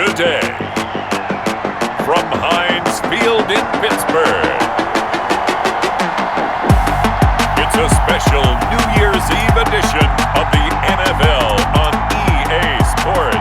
today. From Heinz Field in Pittsburgh, it's a special New Year's Eve edition of the NFL on EA Sports.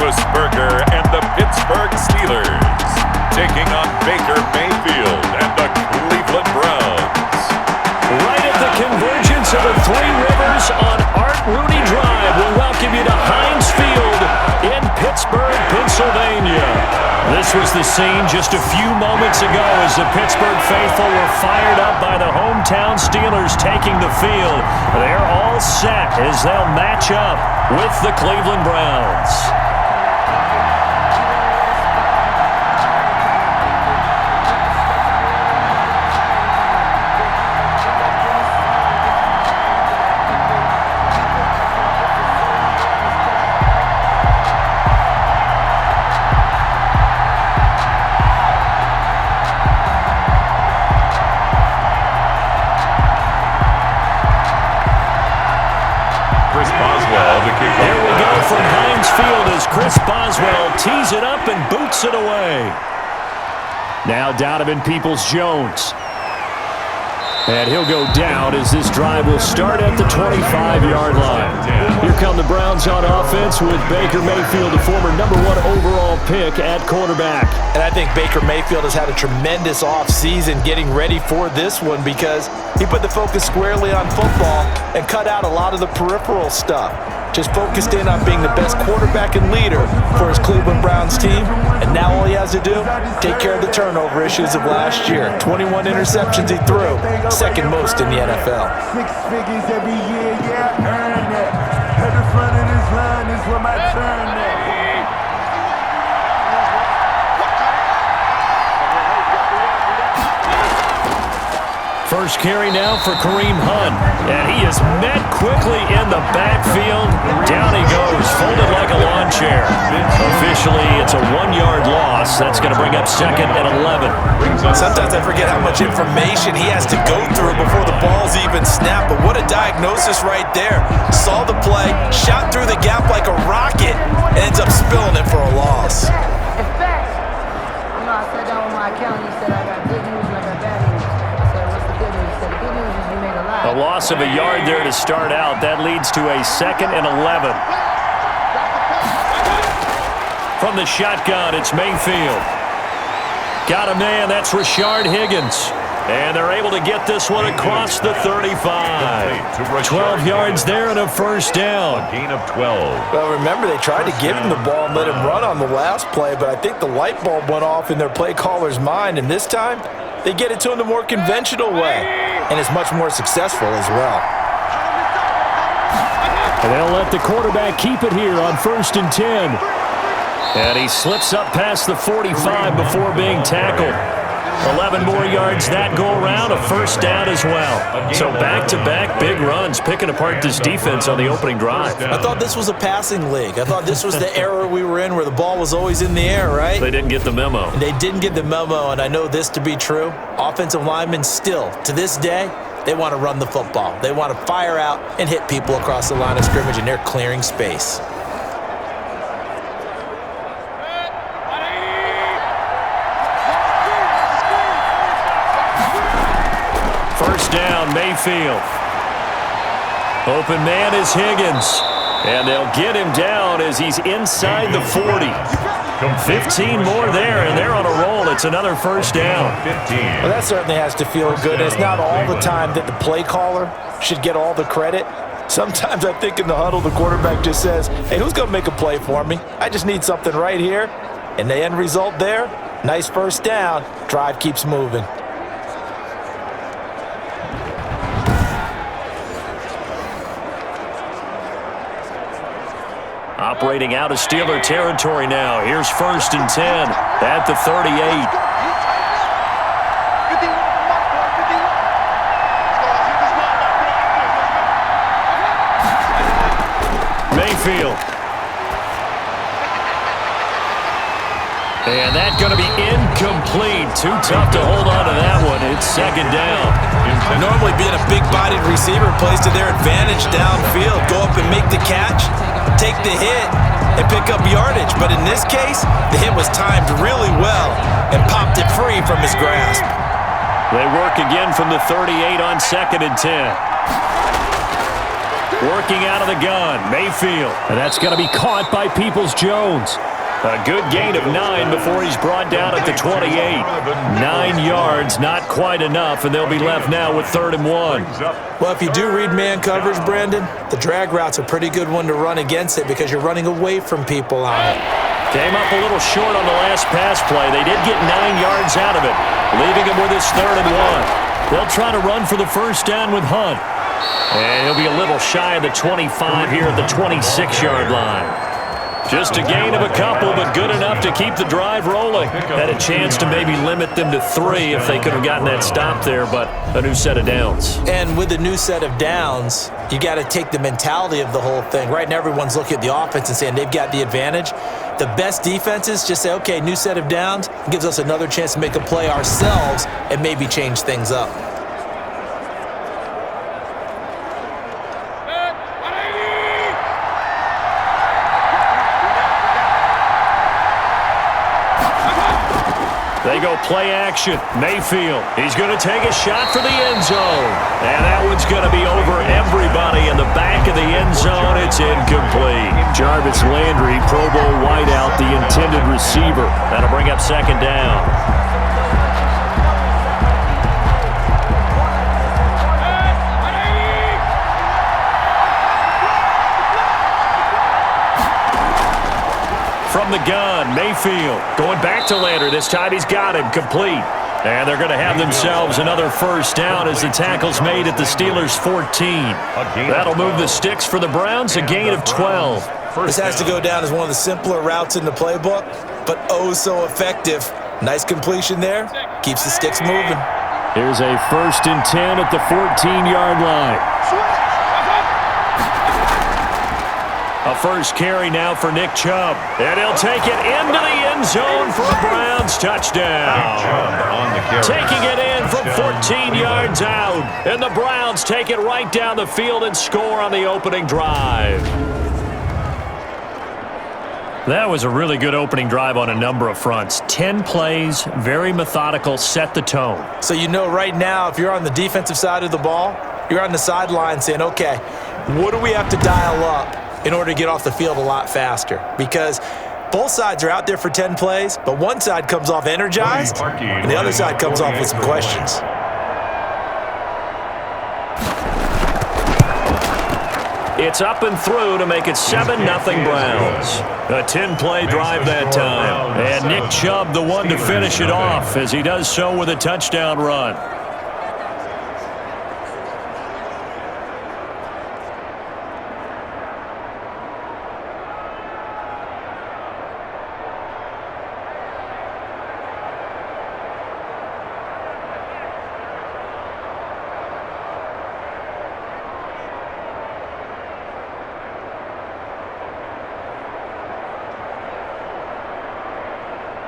Pittsburgh and the Pittsburgh Steelers taking on Baker Mayfield and the Cleveland Browns. Right at the convergence of the Three Rivers on Art Rooney Drive, we'll welcome you to Heinz Field in Pittsburgh, Pennsylvania. This was the scene just a few moments ago as the Pittsburgh faithful were fired up by the hometown Steelers taking the field. They're all set as they'll match up with the Cleveland Browns. There we go from Heinz Field as Chris Boswell tees it up and boots it away. Now Donovan Peoples-Jones. And he'll go down as this drive will start at the 25-yard line. Here come the Browns on offense with Baker Mayfield, the former #1 overall pick at quarterback. And I think Baker Mayfield has had a tremendous offseason getting ready for this one because he put the focus squarely on football and cut out a lot of the peripheral stuff. Just focused in on being the best quarterback and leader for his Cleveland Browns team. And now all he has to do, take care of the turnover issues of last year. 21 interceptions he threw, second most in the NFL. 6 figures every year, yeah, earn that. At the front of this line is where my turn at. First carry now for Kareem Hunt. And he is met quickly in the backfield. Down he goes, folded like a lawn chair. Officially, it's a 1-yard loss. That's going to bring up 2nd and 11. Sometimes I forget how much information he has to go through before the ball's even snapped. But what a diagnosis right there. Saw the play, shot through the gap like a rocket, ends up spilling it for a loss. In fact, you know, I sat down with my accountant. He said I got good news and I got bad news. I said, what's the good news? He said, the good news is you made a lot. A loss of a yard there to start out. That leads to a 2nd and 11. From the shotgun, it's Mayfield. Got a man, that's Rashard Higgins. And they're able to get this one across the 35. 12 yards there and a first down. A gain of 12. Well, remember, they tried to give him the ball and let him run on the last play, but I think the light bulb went off in their play caller's mind, and this time they get it to him the more conventional way, and it's much more successful as well. And they'll let the quarterback keep it here on 1st and 10. And he slips up past the 45 before being tackled. 11 more yards that go around, a first down as well. So back-to-back big runs, picking apart this defense on the opening drive. I thought this was a passing league. I thought this was the era we were in where the ball was always in the air, right? They didn't get the memo. They didn't get the memo, and I know this to be true. Offensive linemen still, to this day, they want to run the football. They want to fire out and hit people across the line of scrimmage, and they're clearing space. First down, Mayfield. Open man is Higgins. And they'll get him down as he's inside the 40. 15 more there, and they're on a roll. It's another first down. Well, that certainly has to feel good. It's not all the time that the play caller should get all the credit. Sometimes I think in the huddle, the quarterback just says, hey, who's going to make a play for me? I just need something right here. And the end result there, nice first down. Drive keeps moving. Operating out of Steeler territory now. Here's 1st and 10 at the 38. Mayfield. And that's going to be incomplete. Too tough to hold on to that one. It's second down. Normally being a big-bodied receiver plays to their advantage downfield. Go up and make the catch, take the hit, and pick up yardage. But in this case, the hit was timed really well and popped it free from his grasp. They work again from the 38 on 2nd and 10. Working out of the gun, Mayfield. And that's going to be caught by Peoples-Jones. A good gain of 9 before he's brought down at the 28. 9 yards, not quite enough, and they'll be left now with 3rd and 1. Well, if you do read man coverage, Brandon, the drag route's a pretty good one to run against it because you're running away from people on it. Came up a little short on the last pass play. They did get 9 yards out of it, leaving him with his 3rd and 1. They'll try to run for the first down with Hunt. And he'll be a little shy of the 25 here at the 26-yard line. Just a gain of a couple, but good enough to keep the drive rolling. Had a chance to maybe limit them to 3 if they could have gotten that stop there, but a new set of downs. And with a new set of downs, you got to take the mentality of the whole thing. Right now, everyone's looking at the offense and saying they've got the advantage. The best defenses just say, okay, new set of downs, gives us another chance to make a play ourselves and maybe change things up. They go play action. Mayfield. He's going to take a shot for the end zone. And that one's going to be over everybody in the back of the end zone. It's incomplete. Jarvis Landry, Pro Bowl wideout, the intended receiver. That'll bring up 2nd down. From the gun, Mayfield going back to Landry. This time he's got him complete. And they're going to have themselves another first down as the tackle's made at the Steelers' 14. That'll move the sticks for the Browns, a gain of 12. This has to go down as one of the simpler routes in the playbook, but oh so effective. Nice completion there. Keeps the sticks moving. Here's a 1st and 10 at the 14-yard line. A first carry now for Nick Chubb. And he'll take it into the end zone for a Browns touchdown. Taking it in from 14 yards out. And the Browns take it right down the field and score on the opening drive. That was a really good opening drive on a number of fronts. 10 plays, very methodical, set the tone. So you know right now, if you're on the defensive side of the ball, you're on the sideline saying, okay, what do we have to dial up in order to get off the field a lot faster? Because both sides are out there for 10 plays, but one side comes off energized, and the other side comes off with some questions. It's up and through to make it 7-0 Browns. A 10-play drive that time. And Nick Chubb the one to finish it off as he does so with a touchdown run.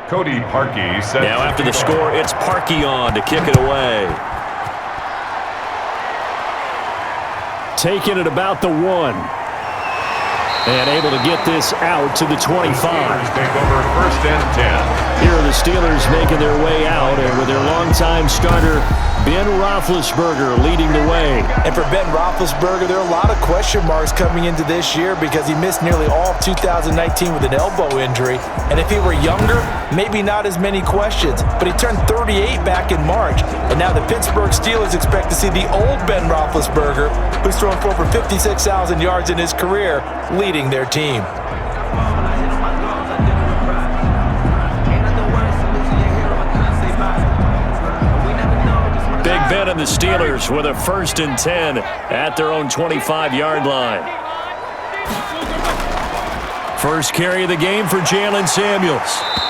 Cody Parkey set. Now after the score, it's Parkey on to kick it away. Taking it about the 1. And able to get this out to the 25. Take over 1st and 10. Here are the Steelers making their way out, and with their longtime starter, Ben Roethlisberger leading the way. And for Ben Roethlisberger, there are a lot of question marks coming into this year because he missed nearly all of 2019 with an elbow injury. And if he were younger, maybe not as many questions. But he turned 38 back in March. And now the Pittsburgh Steelers expect to see the old Ben Roethlisberger, who's thrown for over 56,000 yards in his career, leading their team. Big Ben and the Steelers with a 1st and 10 at their own 25-yard line. First carry of the game for Jalen Samuels.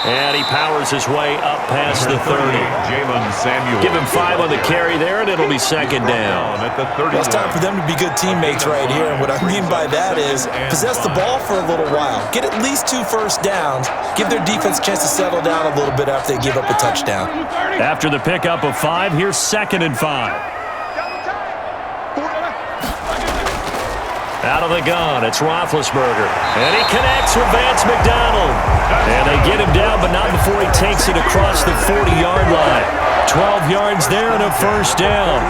And he powers his way up past the 30. Jalen Samuels. Give him 5 on the carry there, and it'll be second down. At the 31. Well, it's time for them to be good teammates right here. And what I mean by that is possess the ball for a little while. Get at least 2 first downs. Give their defense a chance to settle down a little bit after they give up a touchdown. After the pickup of 5, here's 2nd and 5. Out of the gun, it's Roethlisberger. And he connects with Vance McDonald. And they get him down, but not before he takes it across the 40-yard line. 12 yards there and a first down.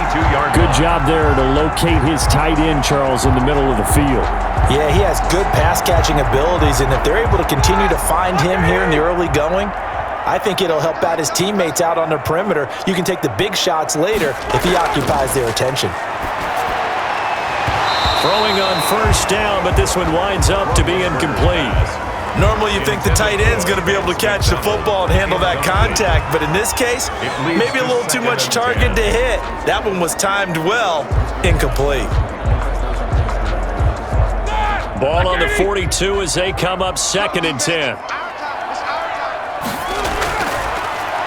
Good job there to locate his tight end, Charles, in the middle of the field. Yeah, he has good pass-catching abilities, and if they're able to continue to find him here in the early going, I think it'll help out his teammates out on the perimeter. You can take the big shots later if he occupies their attention. Throwing on first down, but this one winds up to be incomplete. Normally you think the tight end's going to be able to catch the football and handle that contact, but in this case, maybe a little too much target to hit. That one was timed well, incomplete. Ball on the 42 as they come up 2nd and 10.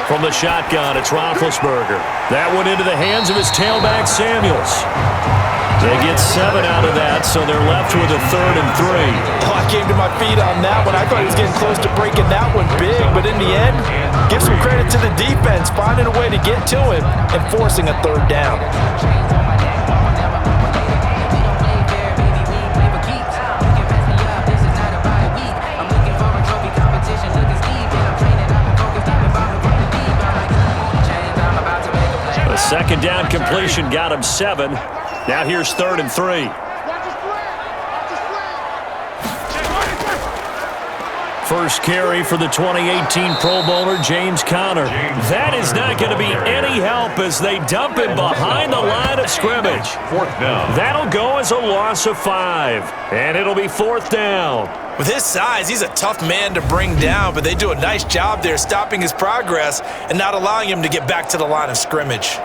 From the shotgun, it's Roethlisberger. That one into the hands of his tailback, Samuels. They get 7 out of that, so they're left with a 3rd and 3. Oh, I came to my feet on that one. I thought he was getting close to breaking that one big, but in the end, give some credit to the defense, finding a way to get to him and forcing a 3rd down. A 2nd down completion got him 7. Now here's 3rd and 3. First carry for the 2018 Pro Bowler, James Conner. That is not going to be any help as they dump him behind the line of scrimmage. 4th down. That'll go as a loss of 5, and it'll be 4th down. With his size, he's a tough man to bring down, but they do a nice job there stopping his progress and not allowing him to get back to the line of scrimmage.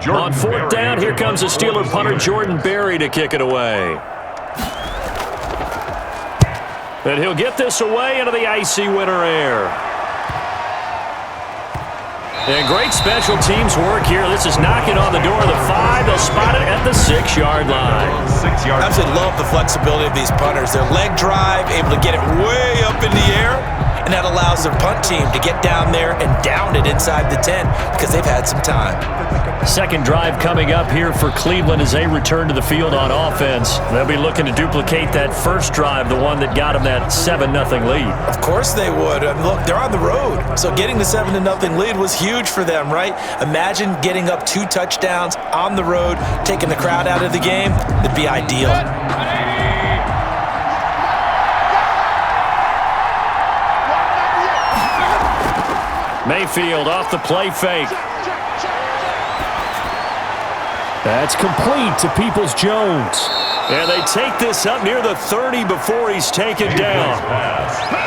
On 4th down, here comes the Steeler punter Jordan Berry to kick it away. And he'll get this away into the icy winter air. And great special teams work here. This is knocking on the door of the 5. They'll spot it at the 6-yard line. 6-yard. I absolutely love the flexibility of these punters. Their leg drive, able to get it way up in the air, and that allows their punt team to get down there and down it inside the 10 because they've had some time. 2nd drive coming up here for Cleveland as they return to the field on offense. They'll be looking to duplicate that first drive, the one that got them that 7-0 lead. Of course they would. I mean, look, they're on the road, so getting the 7-0 lead was huge for them, right? Imagine getting up 2 touchdowns on the road, taking the crowd out of the game. It'd be ideal. Mayfield off the play fake. That's complete to Peoples-Jones. And they take this up near the 30 before he's taken down.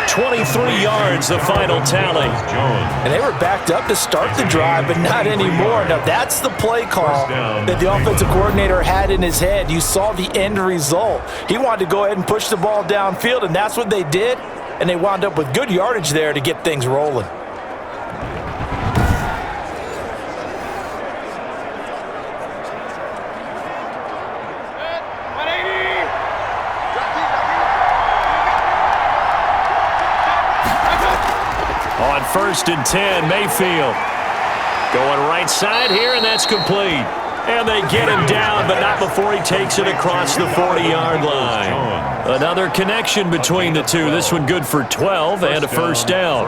23 yards, the final tally. And they were backed up to start the drive, but not anymore. Now, that's the play call that the offensive coordinator had in his head. You saw the end result. He wanted to go ahead and push the ball downfield, and that's what they did. And they wound up with good yardage there to get things rolling. On 1st and 10, Mayfield going right side here, and that's complete. And they get him down, but not before he takes it across the 40-yard line. Another connection between the two. This one good for 12 and a first down.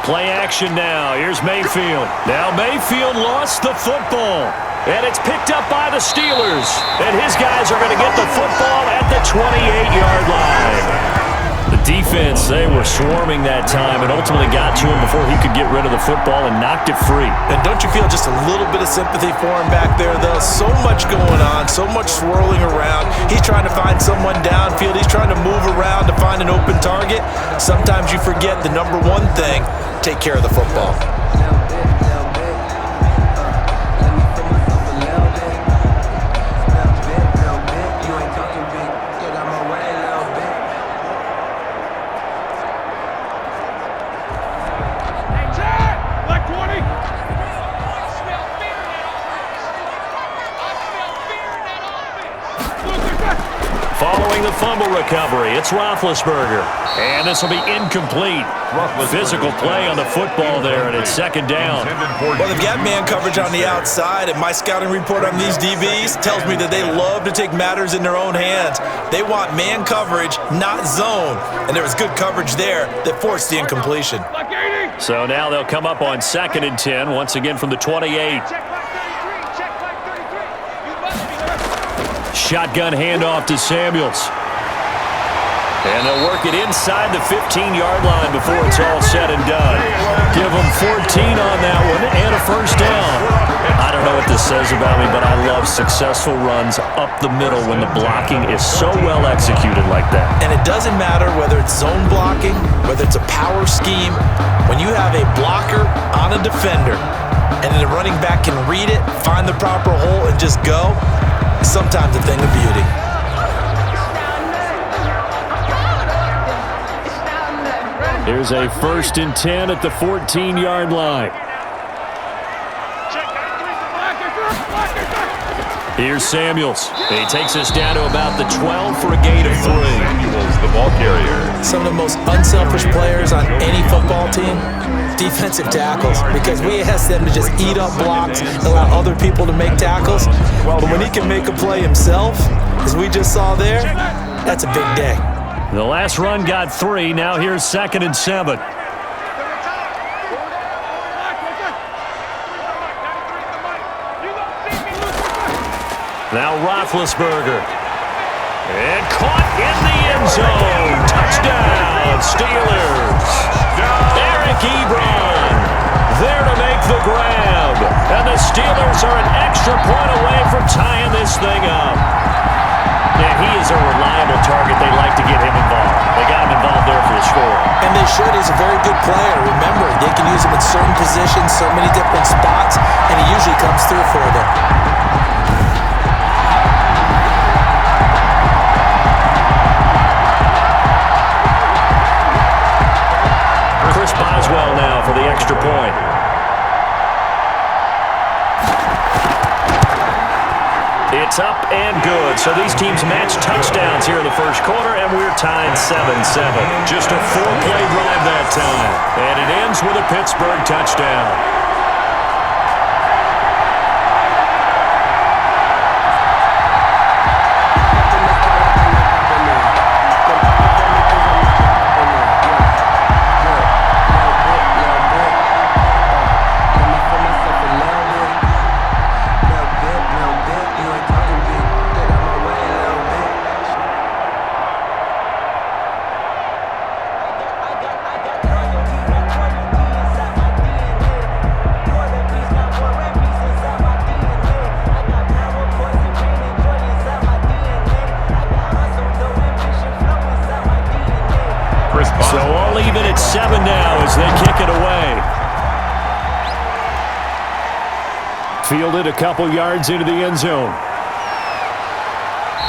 Play action now. Here's Mayfield. Now Mayfield lost the football. And it's picked up by the Steelers. And his guys are going to get the football at the 28-yard line. The Defense, they were swarming that time and ultimately got to him before he could get rid of the football and knocked it free. And don't you feel just a little bit of sympathy for him back there, though? So much going on, so much swirling around. He's trying to find someone downfield. He's trying to move around to find an open target. Sometimes you forget the number one thing, take care of the football. Following the fumble recovery, it's Roethlisberger. And this will be incomplete. Physical play on the football there, and it's second down. Well, they've got man coverage on the outside, and my scouting report on these DBs tells me that they love to take matters in their own hands. They want man coverage, not zone. And there was good coverage there that forced the incompletion. So now they'll come up on 2nd and 10, once again from the 28. Shotgun handoff to Samuels. And they'll work it inside the 15-yard line before it's all said and done. Give them 14 on that one and a first down. I don't know what this says about me, but I love successful runs up the middle when the blocking is so well executed like that. And it doesn't matter whether it's zone blocking, whether it's a power scheme. When you have a blocker on a defender and then the running back can read it, find the proper hole, and just go, sometimes a thing of beauty. Here's a 1st and 10 at the 14-yard line. Here's Samuels. He takes us down to about the 12 for a gain of 3. Samuels, the ball carrier. Some of the most unselfish players on any football team, defensive tackles, because we ask them to just eat up blocks, allow other people to make tackles. But when he can make a play himself, as we just saw there, that's a big day. The last run got 3. Now here's 2nd and 7. Now Roethlisberger. And caught in the end zone. Touchdown, Steelers. Eric Ebron there to make the grab. And the Steelers are an extra point away from tying this thing up. And he is a reliable target. They like to get him involved. They got him involved there for the score. And they should. He's a very good player. Remember, they can use him in certain positions, so many different spots, and he usually comes through for them. Chris Boswell now for the extra point. It's up and good. So these teams match touchdowns here in the first quarter, and we're tied 7-7. Just a 4-play drive that time. And it ends with a Pittsburgh touchdown. So all even at 7 now as they kick it away. Fielded a couple yards into the end zone.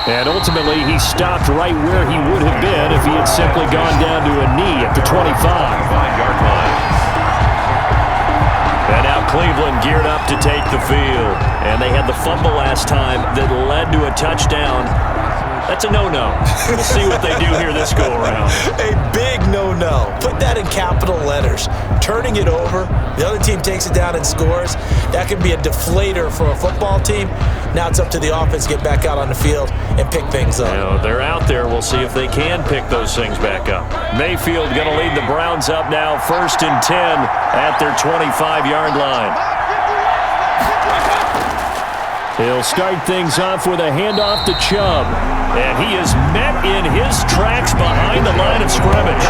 And ultimately, he stopped right where he would have been if he had simply gone down to a knee at the 25-yard line. And now Cleveland geared up to take the field. And they had the fumble last time that led to a touchdown. That's a no-no. We'll see what they do here this go-around. A big no-no. Put that in capital letters. Turning it over, the other team takes it down and scores. That could be a deflator for a football team. Now it's up to the offense to get back out on the field and pick things up. You know, they're out there. We'll see if they can pick those things back up. Mayfield going to lead the Browns up now, 1st and 10 at their 25-yard line. He'll start things off with a handoff to Chubb. And he is met in his tracks behind the line of scrimmage.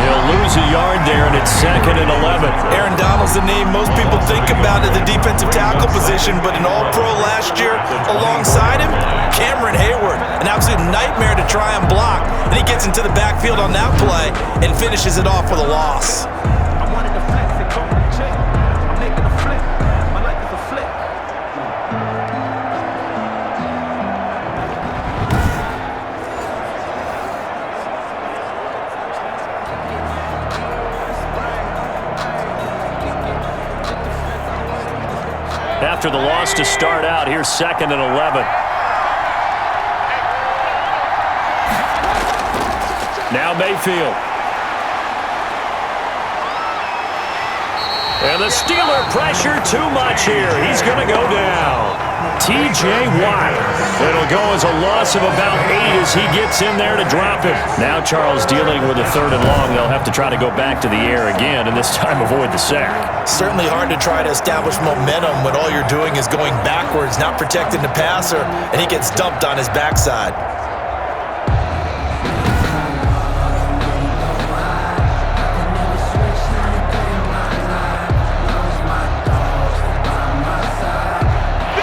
He'll lose a yard there, and it's 2nd and 11. Aaron Donald's the name most people think about at the defensive tackle position, but an All-Pro last year alongside him, Cameron Hayward, an absolute nightmare to try and block. And he gets into the backfield on that play and finishes it off with a loss. I wanted to flex and come with a check. I'm making a flip. My life is a flip. After the loss to start out, here's 2nd and 11. Now Mayfield. And the Steeler pressure too much here. He's going to go down. T.J. Watt. It'll go as a loss of about 8 as he gets in there to drop it. Now Charles dealing with a 3rd and long. They'll have to try to go back to the air again and this time avoid the sack. Certainly hard to try to establish momentum when all you're doing is going backwards, not protecting the passer, and he gets dumped on his backside.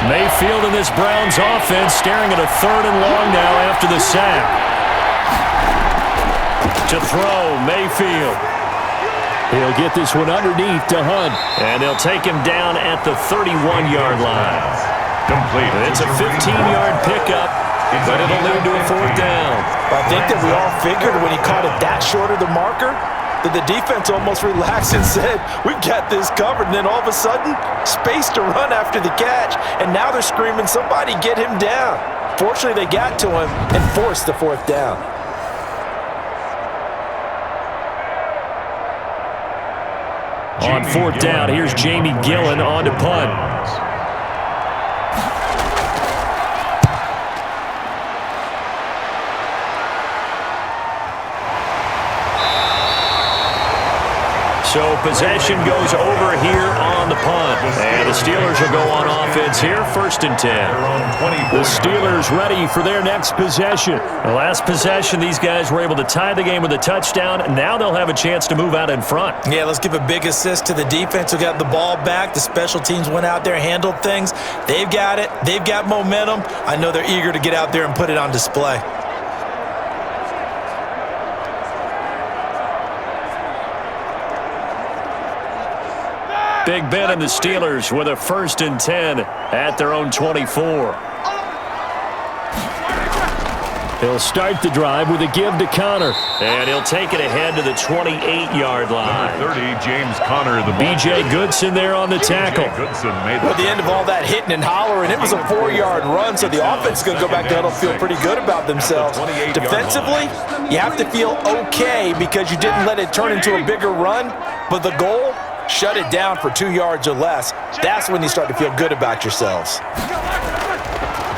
Mayfield in this Browns offense staring at a 3rd and long now after the sack. To throw, Mayfield. He'll get this one underneath to Hunt. And they'll take him down at the 31-yard line. Complete. It's a 15-yard pickup, but it'll lead to a 4th down. I think that we all figured when he caught it that short of the marker that the defense almost relaxed and said, we've got this covered. And then all of a sudden, space to run after the catch. And now they're screaming, somebody get him down. Fortunately, they got to him and forced the 4th down. On 4th down, here's Jamie Gillen on to punt. So possession goes over here on the punt. And the Steelers will go on offense here, 1st and 10. The Steelers ready for their next possession. The last possession, these guys were able to tie the game with a touchdown. And now they'll have a chance to move out in front. Yeah, let's give a big assist to the defense who got the ball back. The special teams went out there, handled things. They've got it. They've got momentum. I know they're eager to get out there and put it on display. Big Ben and the Steelers with a 1st and 10 at their own 24. He'll start the drive with a give to Connor. And he'll take it ahead to the 28-yard line. Number 30, James Conner, the B.J. Goodson there on the tackle. At the end of all that hitting and hollering, it was a 4-yard run, so the offense is going to go back to huddle, feel pretty good about themselves. Defensively, you have to feel okay because you didn't let it turn into a bigger run, but the goal, shut it down for 2 yards or less. That's when you start to feel good about yourselves.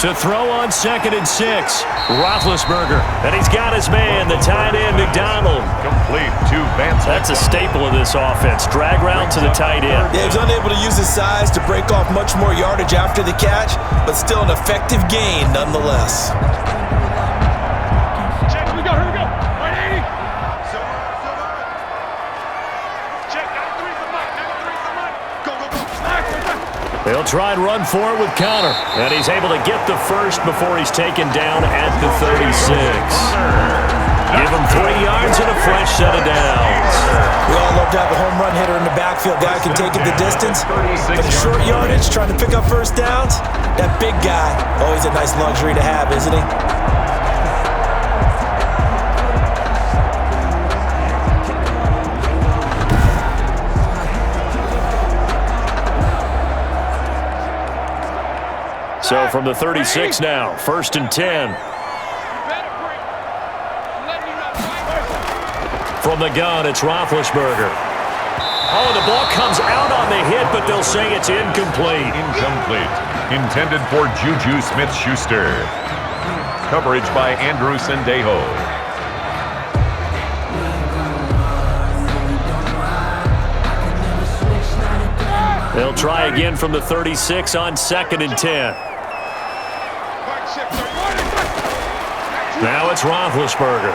To throw on 2nd and 6, Roethlisberger. And he's got his man, the tight end, McDonald. Complete to Vance. That's a staple of this offense. Drag route to the tight end. Yeah, he was unable to use his size to break off much more yardage after the catch, but still an effective gain nonetheless. Check, here we go. 180. Check, got 3 for Mike. Go. They'll try and run for it with Connor. And he's able to get the first before he's taken down at the 36. Give him 3 yards and a fresh set of downs. We all love to have a home run hitter in the backfield. Guy can take it the distance. But the short yardage, trying to pick up 1st downs, that big guy, always a nice luxury to have, isn't he? So from the 36 now, 1st and 10. From the gun, it's Roethlisberger. Oh, the ball comes out on the hit, but they'll say it's incomplete. Incomplete. Intended for Juju Smith-Schuster. Coverage by Andrew Sendejo. They'll try again from the 36 on 2nd and 10. Now it's Roethlisberger.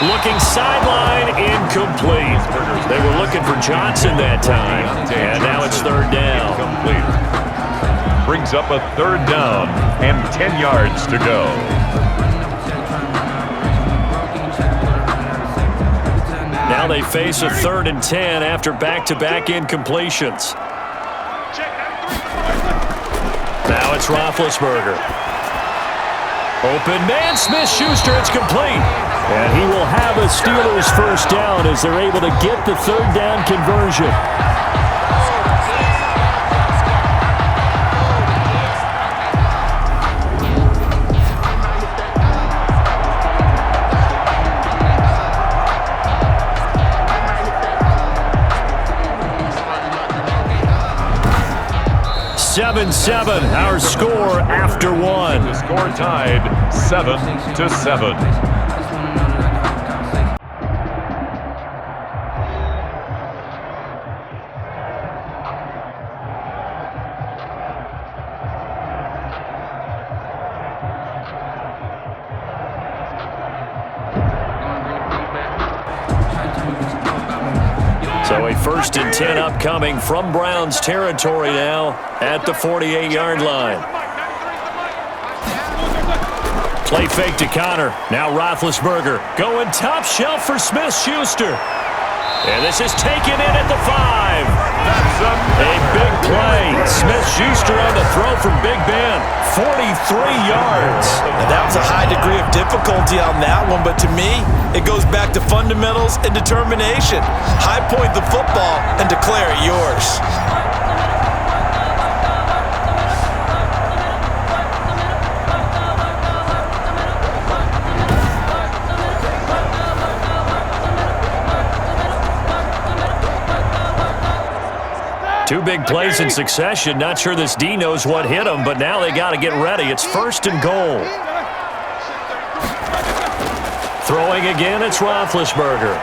Looking sideline, incomplete. They were looking for Johnson that time. And now it's third down. Brings up a third down and 10 yards to go. Now they face a 3rd and 10 after back-to-back incompletions. Now it's Roethlisberger. Open man, Smith-Schuster, it's complete. And he will have a Steelers first down as they're able to get the third down conversion. Seven, our score after one. The score tied 7-7. So a 1st and 10 upcoming from Browns territory now at the 48-yard line. Play fake to Connor. Now Roethlisberger going top shelf for Smith-Schuster. And this is taken in at the 5. That's a big play. Smith-Schuster on the throw from Big Ben. 43 yards. Now that was a high degree of difficulty on that one, but to me, it goes back to fundamentals and determination. High point the football and declare it yours. Two big plays in succession. Not sure this D knows what hit him, but now they got to get ready. It's 1st and goal. Throwing again, it's Roethlisberger.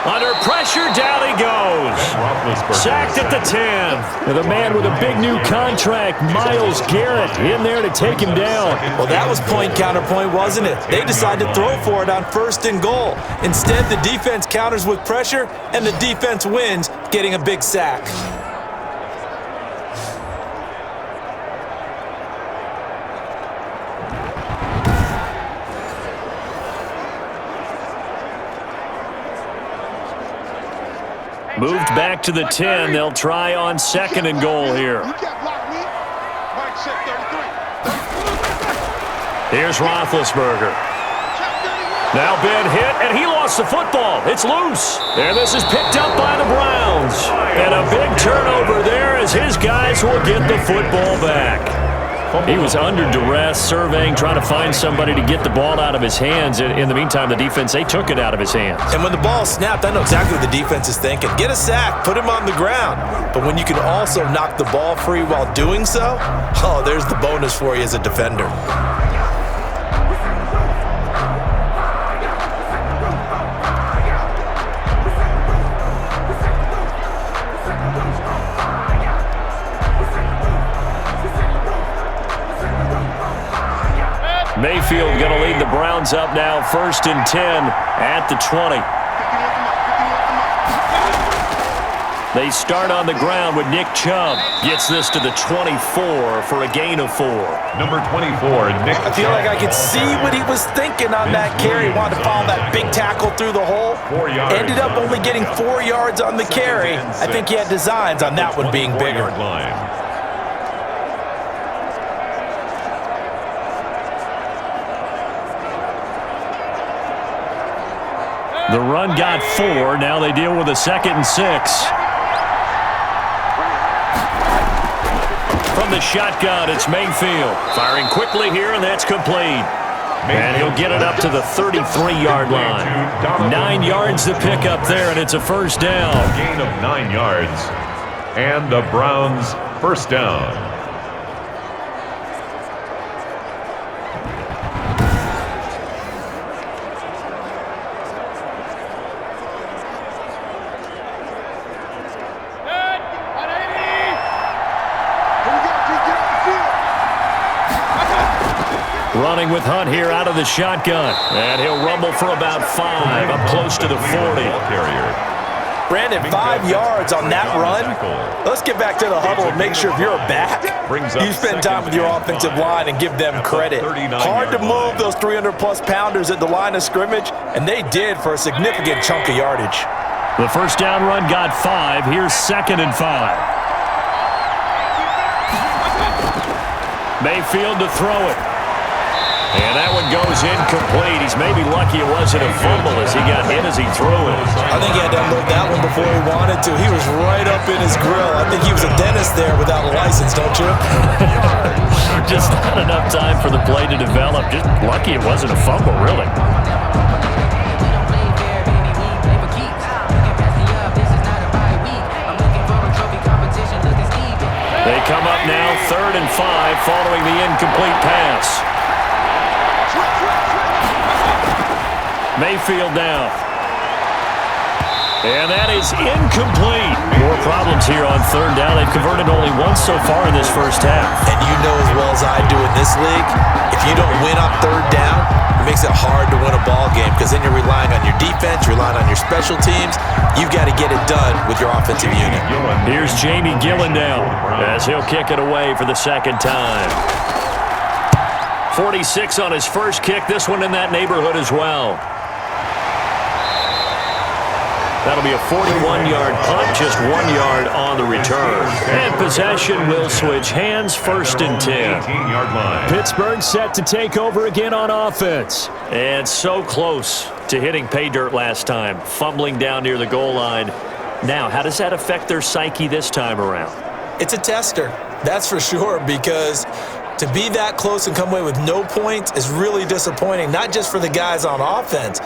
Under pressure, down he goes. Sacked at the 10. And the man with a big new contract, Myles Garrett, in there to take him down. Well, that was point counterpoint, wasn't it? They decided to throw for it on 1st and goal. Instead, the defense counters with pressure, and the defense wins, getting a big sack. Moved back to the 10. They'll try on 2nd and goal here. Here's Roethlisberger. Now Ben hit, and he lost the football. It's loose. And this is picked up by the Browns. And a big turnover there as his guys will get the football back. He was under duress, surveying, trying to find somebody to get the ball out of his hands. In the meantime, the defense, they took it out of his hands. And when the ball snapped, I know exactly what the defense is thinking. Get a sack, put him on the ground. But when you can also knock the ball free while doing so, oh, there's the bonus for you as a defender. Mayfield going to lead the Browns up now, 1st and 10 at the 20. They start on the ground with Nick Chubb. Gets this to the 24 for a gain of 4. Number 24, Nick I feel like I could see what he was thinking on that carry. He wanted to follow that big tackle through the hole. 4 yards. Ended up only getting 4 yards on the carry. I think he had designs on that one being bigger. Line. The run got 4. Now they deal with a 2nd and 6. From the shotgun, it's Mayfield. Firing quickly here, and that's complete. And he'll get it up to the 33-yard line. 9 yards to pick up there, and it's a first down. A gain of 9 yards. And the Browns first down. Running with Hunt here out of the shotgun. And he'll rumble for about 5, up close to the 40. Brandon, 5 yards on that run. Let's get back to the huddle and make sure if you're a back, you spend time with your offensive line and give them credit. Hard to move those 300-plus pounders at the line of scrimmage, and they did for a significant chunk of yardage. The first down run got 5. Here's 2nd and 5. Mayfield to throw it. And that one goes incomplete. He's maybe lucky it wasn't a fumble as he got hit as he threw it. I think he had to unload that one before he wanted to. He was right up in his grill. I think he was a dentist there without a license, don't you? Just not enough time for the play to develop. Just lucky it wasn't a fumble, really. They come up now, 3rd and 5, following the incomplete pass. Mayfield down. And that is incomplete. More problems here on 3rd down. They've converted only once so far in this first half. And you know as well as I do in this league, if you don't win on 3rd down, it makes it hard to win a ball game because then you're relying on your defense, you're relying on your special teams. You've got to get it done with your offensive unit. Here's Jamie Gillen now as he'll kick it away for the 2nd time. 46 on his first kick. This one in that neighborhood as well. That'll be a 41-yard punt, just 1 yard on the return. And possession will switch hands, 1st and 10. Pittsburgh set to take over again on offense. And so close to hitting pay dirt last time, fumbling down near the goal line. Now, how does that affect their psyche this time around? It's a tester, that's for sure, because to be that close and come away with no points is really disappointing, not just for the guys on offense,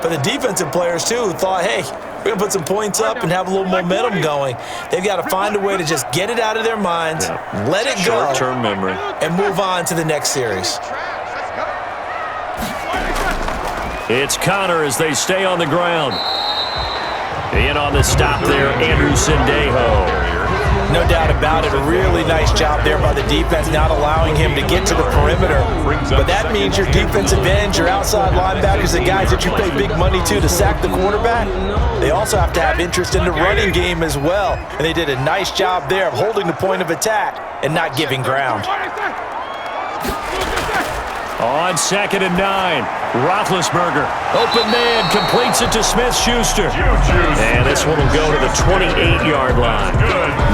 but the defensive players, too, who thought, hey, we're going to put some points up and have a little momentum going. They've got to find a way to just get it out of their minds, let it go, short-term memory, and move on to the next series. It's Connor as they stay on the ground. In on the stop there, Andrew Sendejo. No doubt about it. A really nice job there by the defense, not allowing him to get to the perimeter. But that means your defensive ends, your outside linebackers, the guys that you pay big money to sack the quarterback, they also have to have interest in the running game as well. And they did a nice job there of holding the point of attack and not giving ground. On 2nd and 9, Roethlisberger. Open man, completes it to Smith-Schuster. And this one will go to the 28-yard line.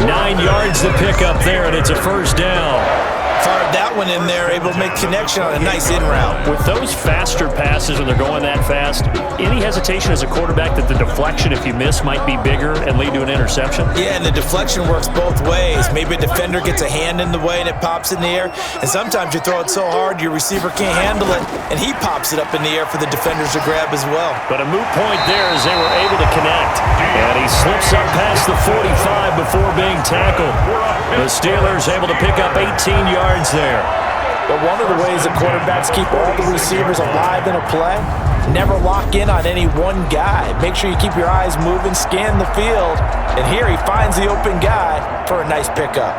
9 yards to pick up there, and it's a 1st down. Fired that one in there, able to make connection on a nice in route. With those faster passes when they're going that fast, any hesitation as a quarterback that the deflection, if you miss, might be bigger and lead to an interception? Yeah, and the deflection works both ways. Maybe a defender gets a hand in the way and it pops in the air, and sometimes you throw it so hard your receiver can't handle it, and he pops it up in the air for the defenders to grab as well. But a moot point there as they were able to connect. And he slips up past the 45 before being tackled. The Steelers able to pick up 18 yards there. But one of the ways that quarterbacks keep all the receivers alive in a play, never lock in on any one guy. Make sure you keep your eyes moving, scan the field, and here he finds the open guy for a nice pickup.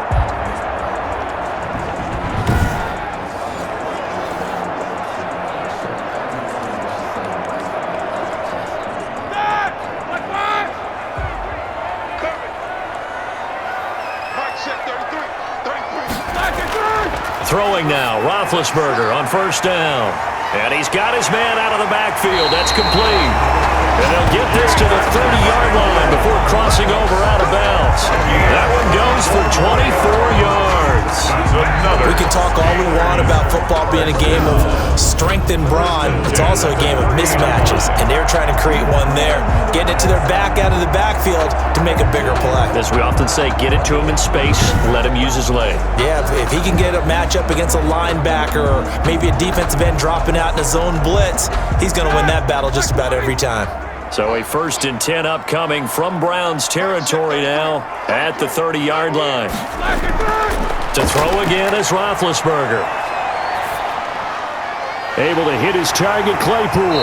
Throwing now, Roethlisberger on 1st down. And he's got his man out of the backfield. That's complete. And he'll get this to the 30-yard line before crossing over out of bounds. That one goes for 24 yards. We can talk all we want about football being a game of strength and brawn. It's also a game of mismatches, and they're trying to create one there. Getting it to their back out of the backfield to make a bigger play. As we often say, get it to him in space, let him use his leg. Yeah, if he can get a matchup against a linebacker or maybe a defensive end dropping out in a zone blitz, he's going to win that battle just about every time. So a 1st and 10 upcoming from Browns territory now at the 30-yard line. To throw again is Roethlisberger. Able to hit his target, Claypool.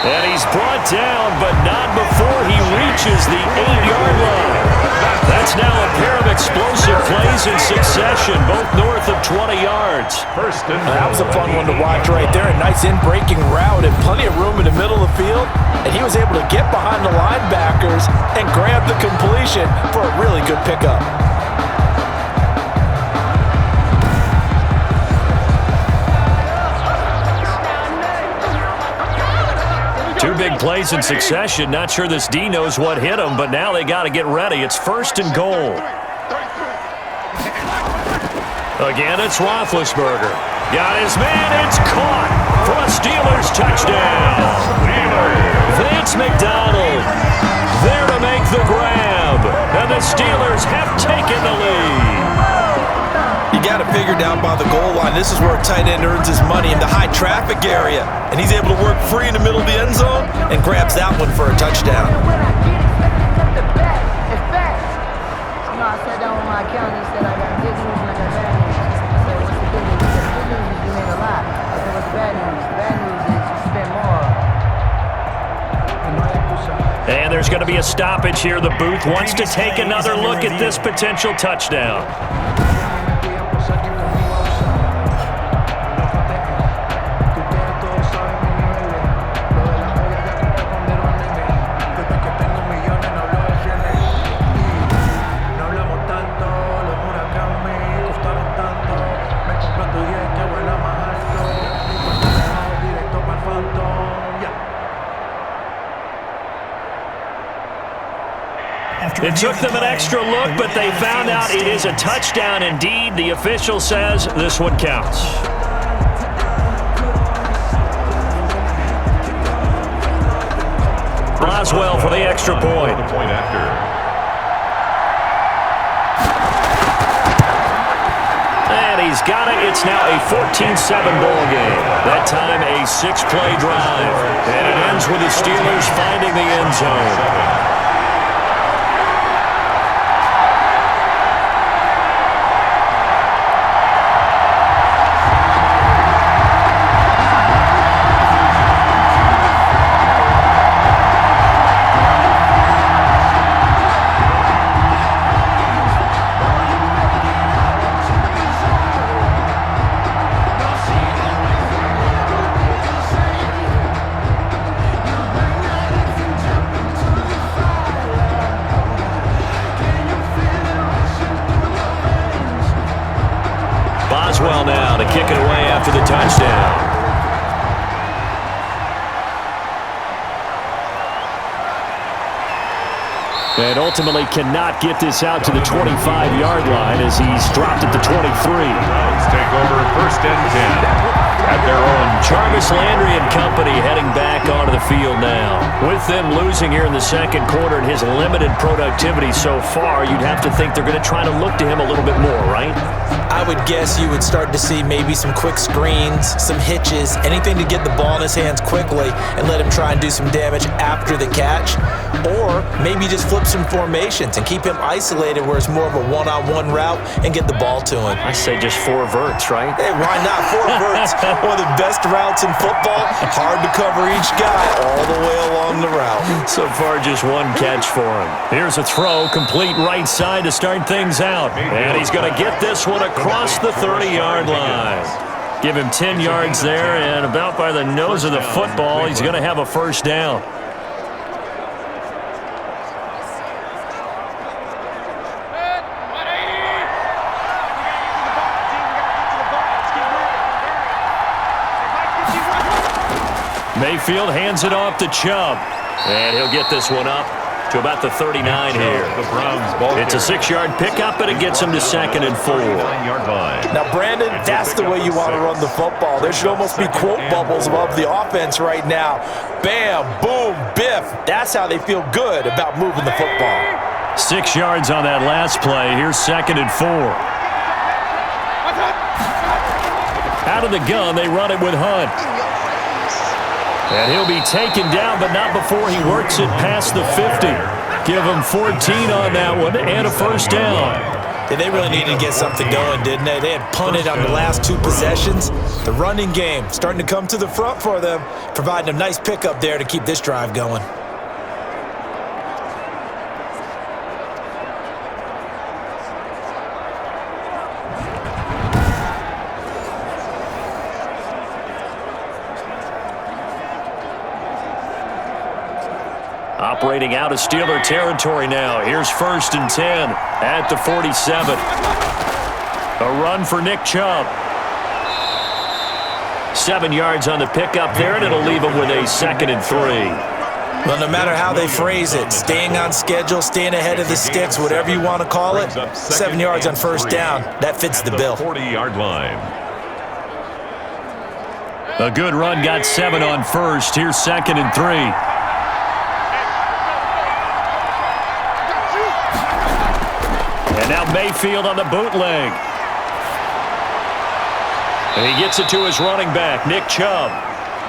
And he's brought down, but not before he reaches the 8-yard line. That's now a pair of explosive plays in succession, both north of 20 yards. That was a fun one to watch right there. A nice in-breaking route and plenty of room in the middle of the field. And he was able to get behind the linebackers and grab the completion for a really good pickup. Two big plays in succession. Not sure this D knows what hit him, but now they got to get ready. It's 1st and goal. Again, it's Roethlisberger. Got his man. It's caught for a Steelers touchdown. Vance McDonald there to make the grab. And the Steelers have taken the lead. You got to figure down by the goal line. This is where a tight end earns his money, in the high traffic area. And he's able to work free in the middle of the end zone and grabs that one for a touchdown. I sat down with my accountant. He said, I got good news and I got bad news. I said, what's the good news? He said, the good news is you made a lot. I said, what's the bad news? The bad news is you spent more. And there's going to be a stoppage here. The booth wants to take another look at this potential touchdown. It took them an extra look, but they found out it is a touchdown indeed. The official says this one counts. Boswell for the extra point. And he's got it. It's now a 14-7 ball game. That time a 6-play drive. And it ends with the Steelers finding the end zone. Boswell now to kick it away after the touchdown. And ultimately cannot get this out to the 25-yard line as he's dropped at the 23. Browns take over 1st and 10. At their own. Jarvis Landry and company heading back onto the field now. With them losing here in the second quarter and his limited productivity so far, you'd have to think they're going to try to look to him a little bit more, right? I would guess you would start to see maybe some quick screens, some hitches, anything to get the ball in his hands quickly and let him try and do some damage after the catch. Or maybe just flip some formations and keep him isolated where it's more of a one-on-one route and get the ball to him. I say just 4 verts, right? Hey, why not? 4 verts. One of the best routes in football. Hard to cover each guy all the way along the route. So far, just 1 catch for him. Here's a throw, complete right side to start things out. And he's going to get this one across the 30-yard line. Give him 10 yards there, and about by the nose of the football, he's going to have a first down. Mayfield hands it off to Chubb. And he'll get this one up to about the 39 here. It's a 6-yard pickup, and it gets him to 2nd and 4. Now, Brandon, that's the way you want to run the football. There should almost be quote bubbles above the offense right now. Bam, boom, biff. That's how they feel good about moving the football. 6 yards on that last play. Here's 2nd and 4. Out of the gun, they run it with Hunt. And he'll be taken down, but not before he works it past the 50. Give him 14 on that one and a first down. Yeah, they really needed to get something going, didn't they? They had punted on the last 2 possessions. The running game starting to come to the front for them, providing a nice pickup there to keep this drive going. Operating out of Steeler territory now. Here's 1st and 10 at the 47. A run for Nick Chubb. 7 yards on the pickup there, and it'll leave him with a 2nd and 3. Well, no matter how they phrase it, staying on schedule, staying ahead of the sticks, whatever you want to call it, 7 yards on 1st down, that fits the bill. 40-yard line. A good run got 7 on 1st. Here's 2nd and 3. And now Mayfield on the bootleg. And he gets it to his running back, Nick Chubb.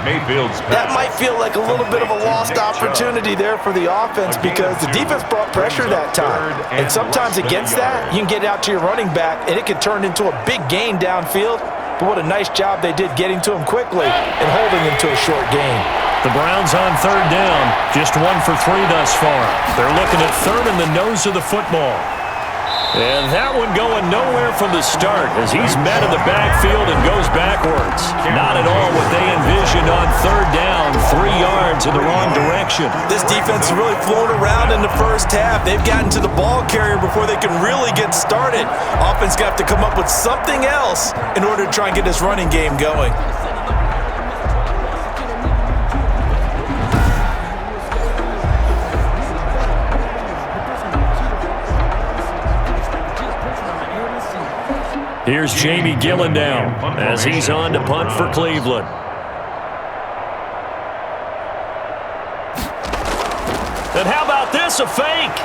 Mayfield's That might feel like a little bit of a lost opportunity there for the offense because the defense brought pressure that time. And sometimes against that, you can get out to your running back, and it can turn into a big gain downfield. But what a nice job they did getting to him quickly and holding him to a short gain. The Browns on 3rd down, just 1 for 3 thus far. They're looking at 3rd in the nose of the football. And that one going nowhere from the start as he's met in the backfield and goes backwards. Not at all what they envisioned on 3rd down, 3 yards in the wrong direction. This defense has really flown around in the first half. They've gotten to the ball carrier before they can really get started. Offense got to come up with something else in order to try and get this running game going. Here's Jamie Gillen now as he's on to punt for Cleveland. And how about this, a fake?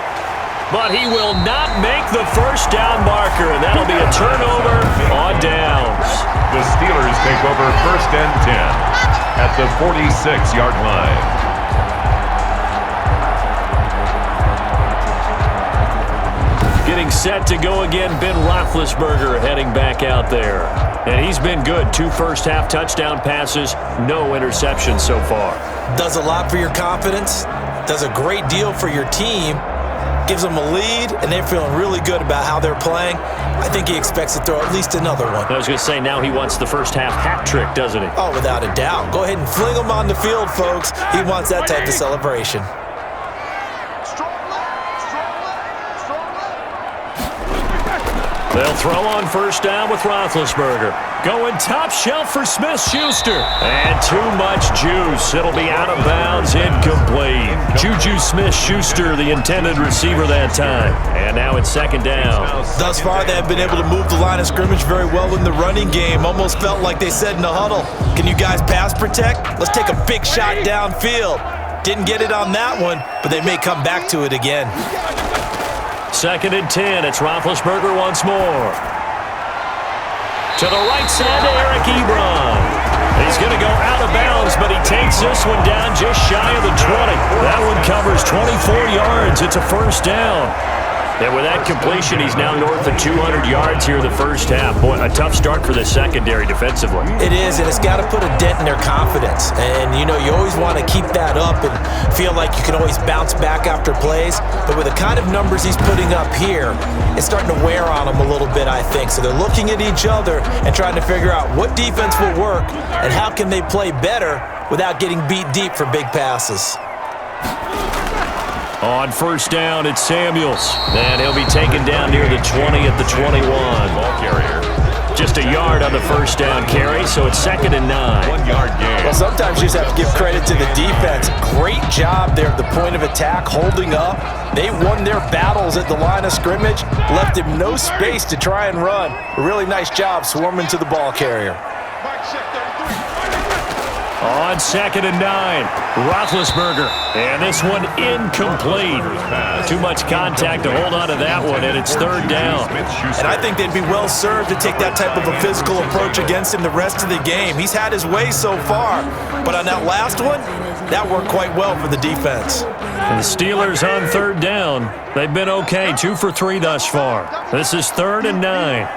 But he will not make the 1st down marker, and that'll be a turnover on downs. The Steelers take over 1st and 10 at the 46-yard line. Getting set to go again, Ben Roethlisberger heading back out there. And he's been good. 2 first-half touchdown passes, no interceptions so far. Does a lot for your confidence, does a great deal for your team, gives them a lead, and they're feeling really good about how they're playing. I think he expects to throw at least another one. I was going to say, now he wants the first-half hat trick, doesn't he? Oh, without a doubt. Go ahead and fling him on the field, folks. He wants that type of celebration. They'll throw on 1st down with Roethlisberger. Going top shelf for Smith-Schuster. And too much juice. It'll be out of bounds, incomplete. Juju Smith-Schuster, the intended receiver that time. And now it's 2nd down. Thus far, they have been able to move the line of scrimmage very well in the running game. Almost felt like they said in the huddle, can you guys pass protect? Let's take a big shot downfield. Didn't get it on that one, but they may come back to it again. 2nd and 10. It's Roethlisberger once more. To the right side to Eric Ebron. He's going to go out of bounds, but he takes this one down just shy of the 20. That one covers 24 yards. It's a 1st down. And with that completion, he's now north of 200 yards here in the first half. Boy, a tough start for the secondary defensively. It is, and it's got to put a dent in their confidence. And, you know, you always want to keep that up and feel like you can always bounce back after plays. But with the kind of numbers he's putting up here, it's starting to wear on them a little bit, I think. So they're looking at each other and trying to figure out what defense will work and how can they play better without getting beat deep for big passes. On 1st down, it's Samuels. And he'll be taken down near the 20 at the 21. Ball carrier. Just a yard on the 1st down carry, so it's 2nd and 9. 1-yard gain. Well, sometimes you just have to give credit to the defense. Great job there at the point of attack, holding up. They won their battles at the line of scrimmage, left him no space to try and run. A really nice job swarming to the ball carrier. On 2nd and 9, Roethlisberger. And this one incomplete. Too much contact to hold on to that one, and it's 3rd down. And I think they'd be well served to take that type of a physical approach against him the rest of the game. He's had his way so far, but on that last one, that worked quite well for the defense. And the Steelers on 3rd down. They've been okay, 2 for 3 thus far. This is 3rd and 9.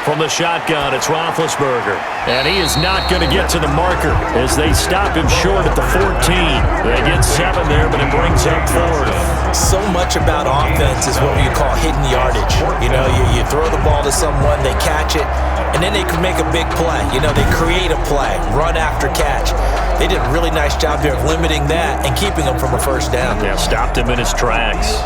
From the shotgun, it's Roethlisberger. And he is not going to get to the marker as they stop him short at the 14. They get 7 there, but it brings up 4th. So much about offense is what you call hidden yardage. You know, you throw the ball to someone, they catch it, and then they can make a big play. You know, they create a play, run after catch. They did a really nice job there of limiting that and keeping him from a first down. Yeah, stopped him in his tracks.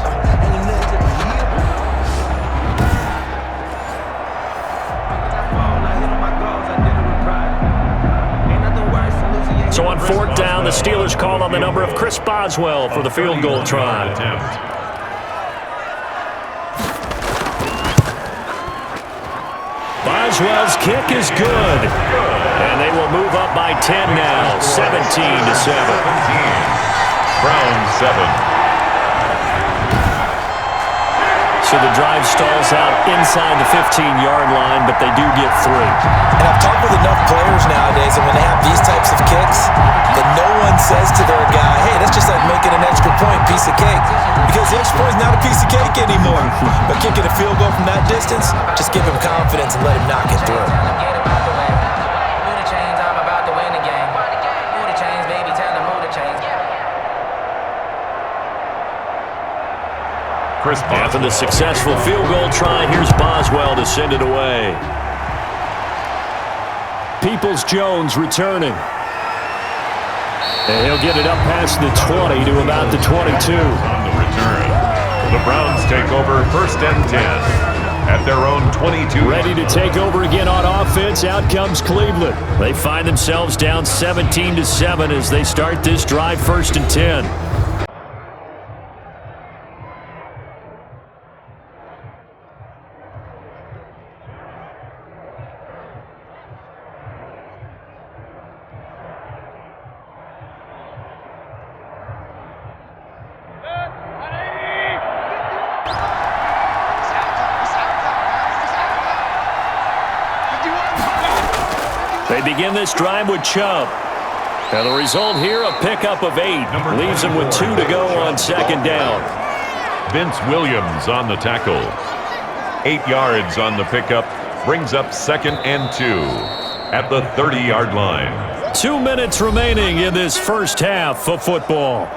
So on fourth down, the Steelers call on the number of Chris Boswell for the field goal try. Boswell's kick is good. And they will move up by 10 now, 17-7. Browns 7. So the drive stalls out inside the 15-yard line, but they do get 3. And I've talked with enough players nowadays, and when they have these types of kicks, that no one says to their guy, hey, that's just like making an extra point, piece of cake. Because the extra point is not a piece of cake anymore. But kicking a field goal from that distance, just give him confidence and let him knock it through. After the successful field goal try, here's Boswell to send it away. Peoples-Jones returning. And he'll get it up past the 20 to about the 22. On the return, the Browns take over 1st and 10 at their own 22. Ready to take over again on offense. Out comes Cleveland. They find themselves down 17-7 as they start this drive 1st and 10. They begin this drive with Chubb. And the result here, a pickup of 8. Leaves them with 2 to go on 2nd down. Vince Williams on the tackle. 8 yards on the pickup. Brings up 2nd and 2 at the 30-yard line. 2 minutes remaining in this first half of football.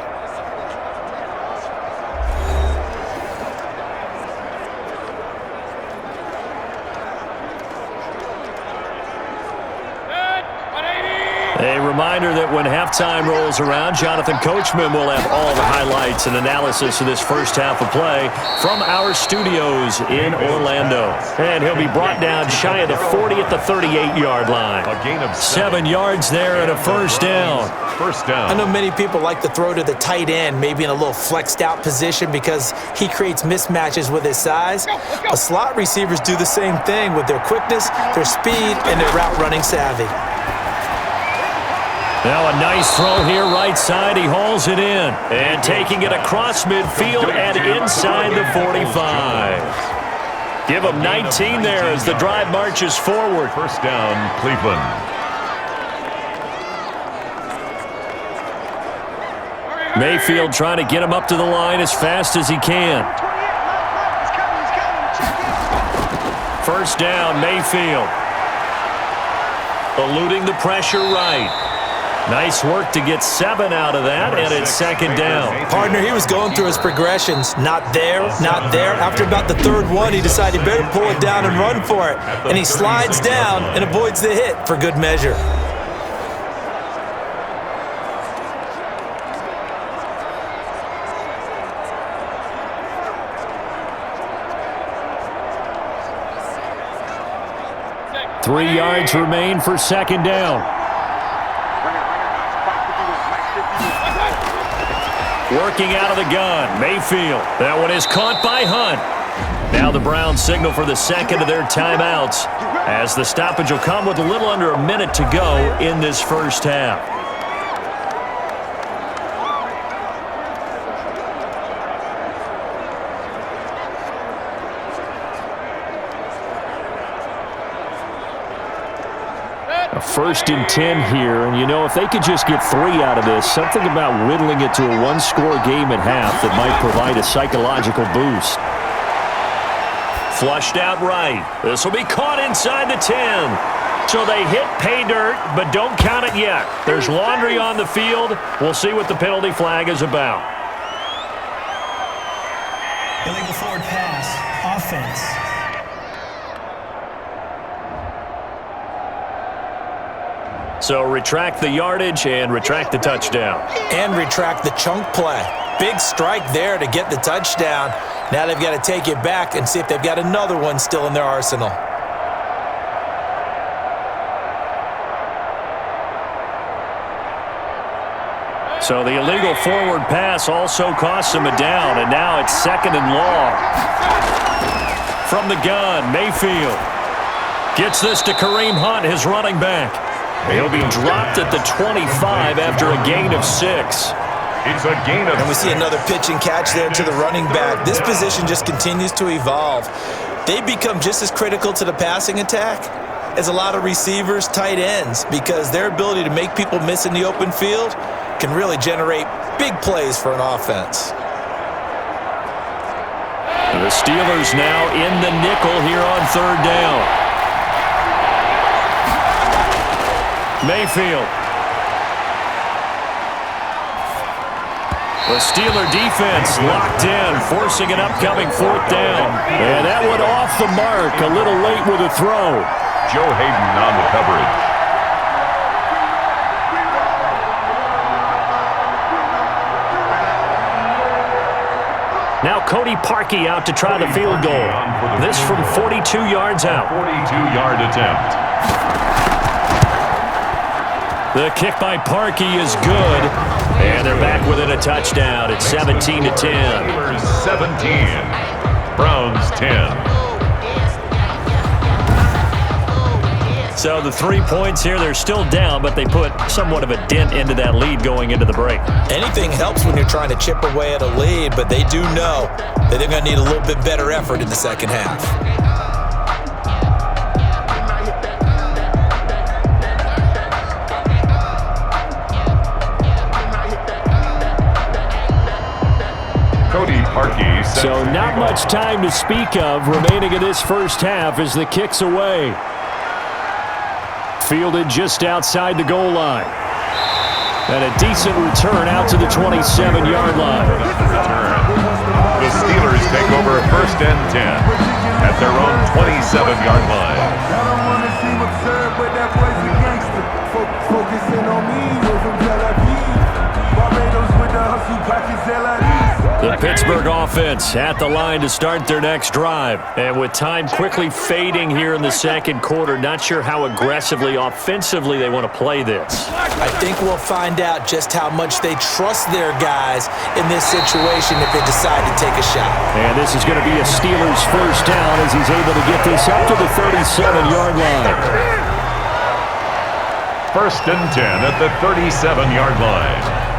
A reminder that when halftime rolls around, Jonathan Coachman will have all the highlights and analysis of this first half of play from our studios in Orlando. And he'll be brought down shy of the 40 at the 38-yard line. A gain of 7 yards there and a first down. First down. I know many people like to throw to the tight end, maybe in a little flexed out position because he creates mismatches with his size. But slot receivers do the same thing with their quickness, their speed, and their route running savvy. Now a nice throw here right side. He hauls it in. And taking it across midfield and inside the 45. Give him 19 there as the drive marches forward. First down, Cleveland. Mayfield trying to get him up to the line as fast as he can. First down, Mayfield. Eluding the pressure right. Nice work to get 7 out of that, and it's 2nd down. Partner, he was going through his progressions. Not there, not there. After about the 3rd one, he decided he better pull it down and run for it. And he slides down and avoids the hit for good measure. Three yards remain for 2nd down. Working out of the gun, Mayfield. That one is caught by Hunt. Now the Browns signal for the 2nd of their timeouts as the stoppage will come with a little under a minute to go in this first half. A 1st and 10 here, and you know, if they could just get 3 out of this, something about whittling it to a one-score game at half that might provide a psychological boost. Flushed out right. This will be caught inside the 10. So they hit pay dirt, but don't count it yet. There's laundry on the field. We'll see what the penalty flag is about. offense. So retract the yardage and retract the touchdown. And retract the chunk play. Big strike there to get the touchdown. Now they've got to take it back and see if they've got another one still in their arsenal. So the illegal forward pass also costs him a down, and now it's 2nd and long. From the gun, Mayfield gets this to Kareem Hunt, his running back. He'll be dropped at the 25 after a gain of 6. It's a gain of 6. And we see another pitch and catch there to the running back. This position just continues to evolve. They become just as critical to the passing attack as a lot of receivers, tight ends, because their ability to make people miss in the open field can really generate big plays for an offense. The Steelers now in the nickel here on 3rd down. Mayfield. The Steeler defense locked in, forcing an upcoming 4th down. And that went off the mark, a little late with a throw. Joe Hayden on the coverage. Now Cody Parkey out to try the field goal. This from 42 yards out. 42-yard attempt. The kick by Parkey is good. And they're back within a touchdown. It's 17-10. 17. Browns 10. So the 3 points here, they're still down, but they put somewhat of a dent into that lead going into the break. Anything helps when you're trying to chip away at a lead, but they do know that they're going to need a little bit better effort in the second half. Cody Parkey. So not much time to speak of remaining in this first half as the kick's away. Fielded just outside the goal line. And a decent return out to the 27-yard line. The Steelers take over 1st and 10 at their own 27-yard line. I don't want to seem absurd, but that boy's a gangster. Focusing on me, we're from Tel Aviv. Barbados with the hustle, pockets LIDs. The Pittsburgh offense at the line to start their next drive. And with time quickly fading here in the second quarter, not sure how aggressively, offensively they want to play this. I think we'll find out just how much they trust their guys in this situation if they decide to take a shot. And this is going to be a Steelers first down as he's able to get this up to the 37-yard line. 1st and 10 at the 37-yard line.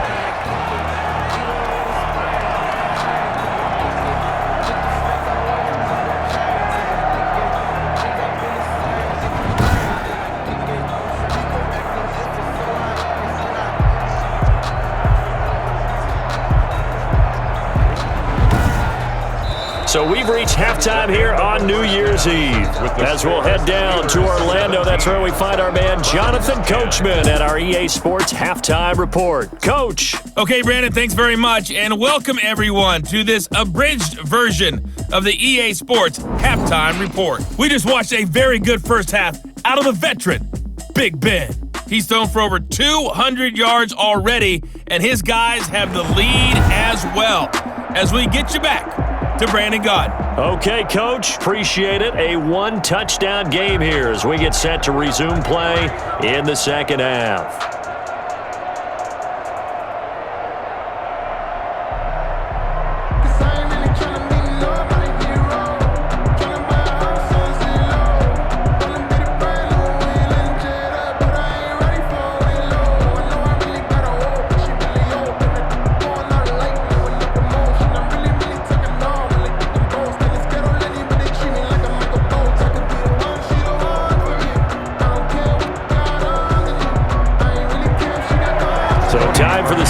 So we've reached halftime here on New Year's Eve. As we'll head down to Orlando, that's where we find our man Jonathan Coachman at our EA Sports Halftime Report. Coach. Okay, Brandon, thanks very much, and welcome everyone to this abridged version of the EA Sports Halftime Report. We just watched a very good first half out of the veteran, Big Ben. He's thrown for over 200 yards already, and his guys have the lead as well. As we get you back to Brandon Gaudin. Okay, Coach. Appreciate it. A one-touchdown game here as we get set to resume play in the second half.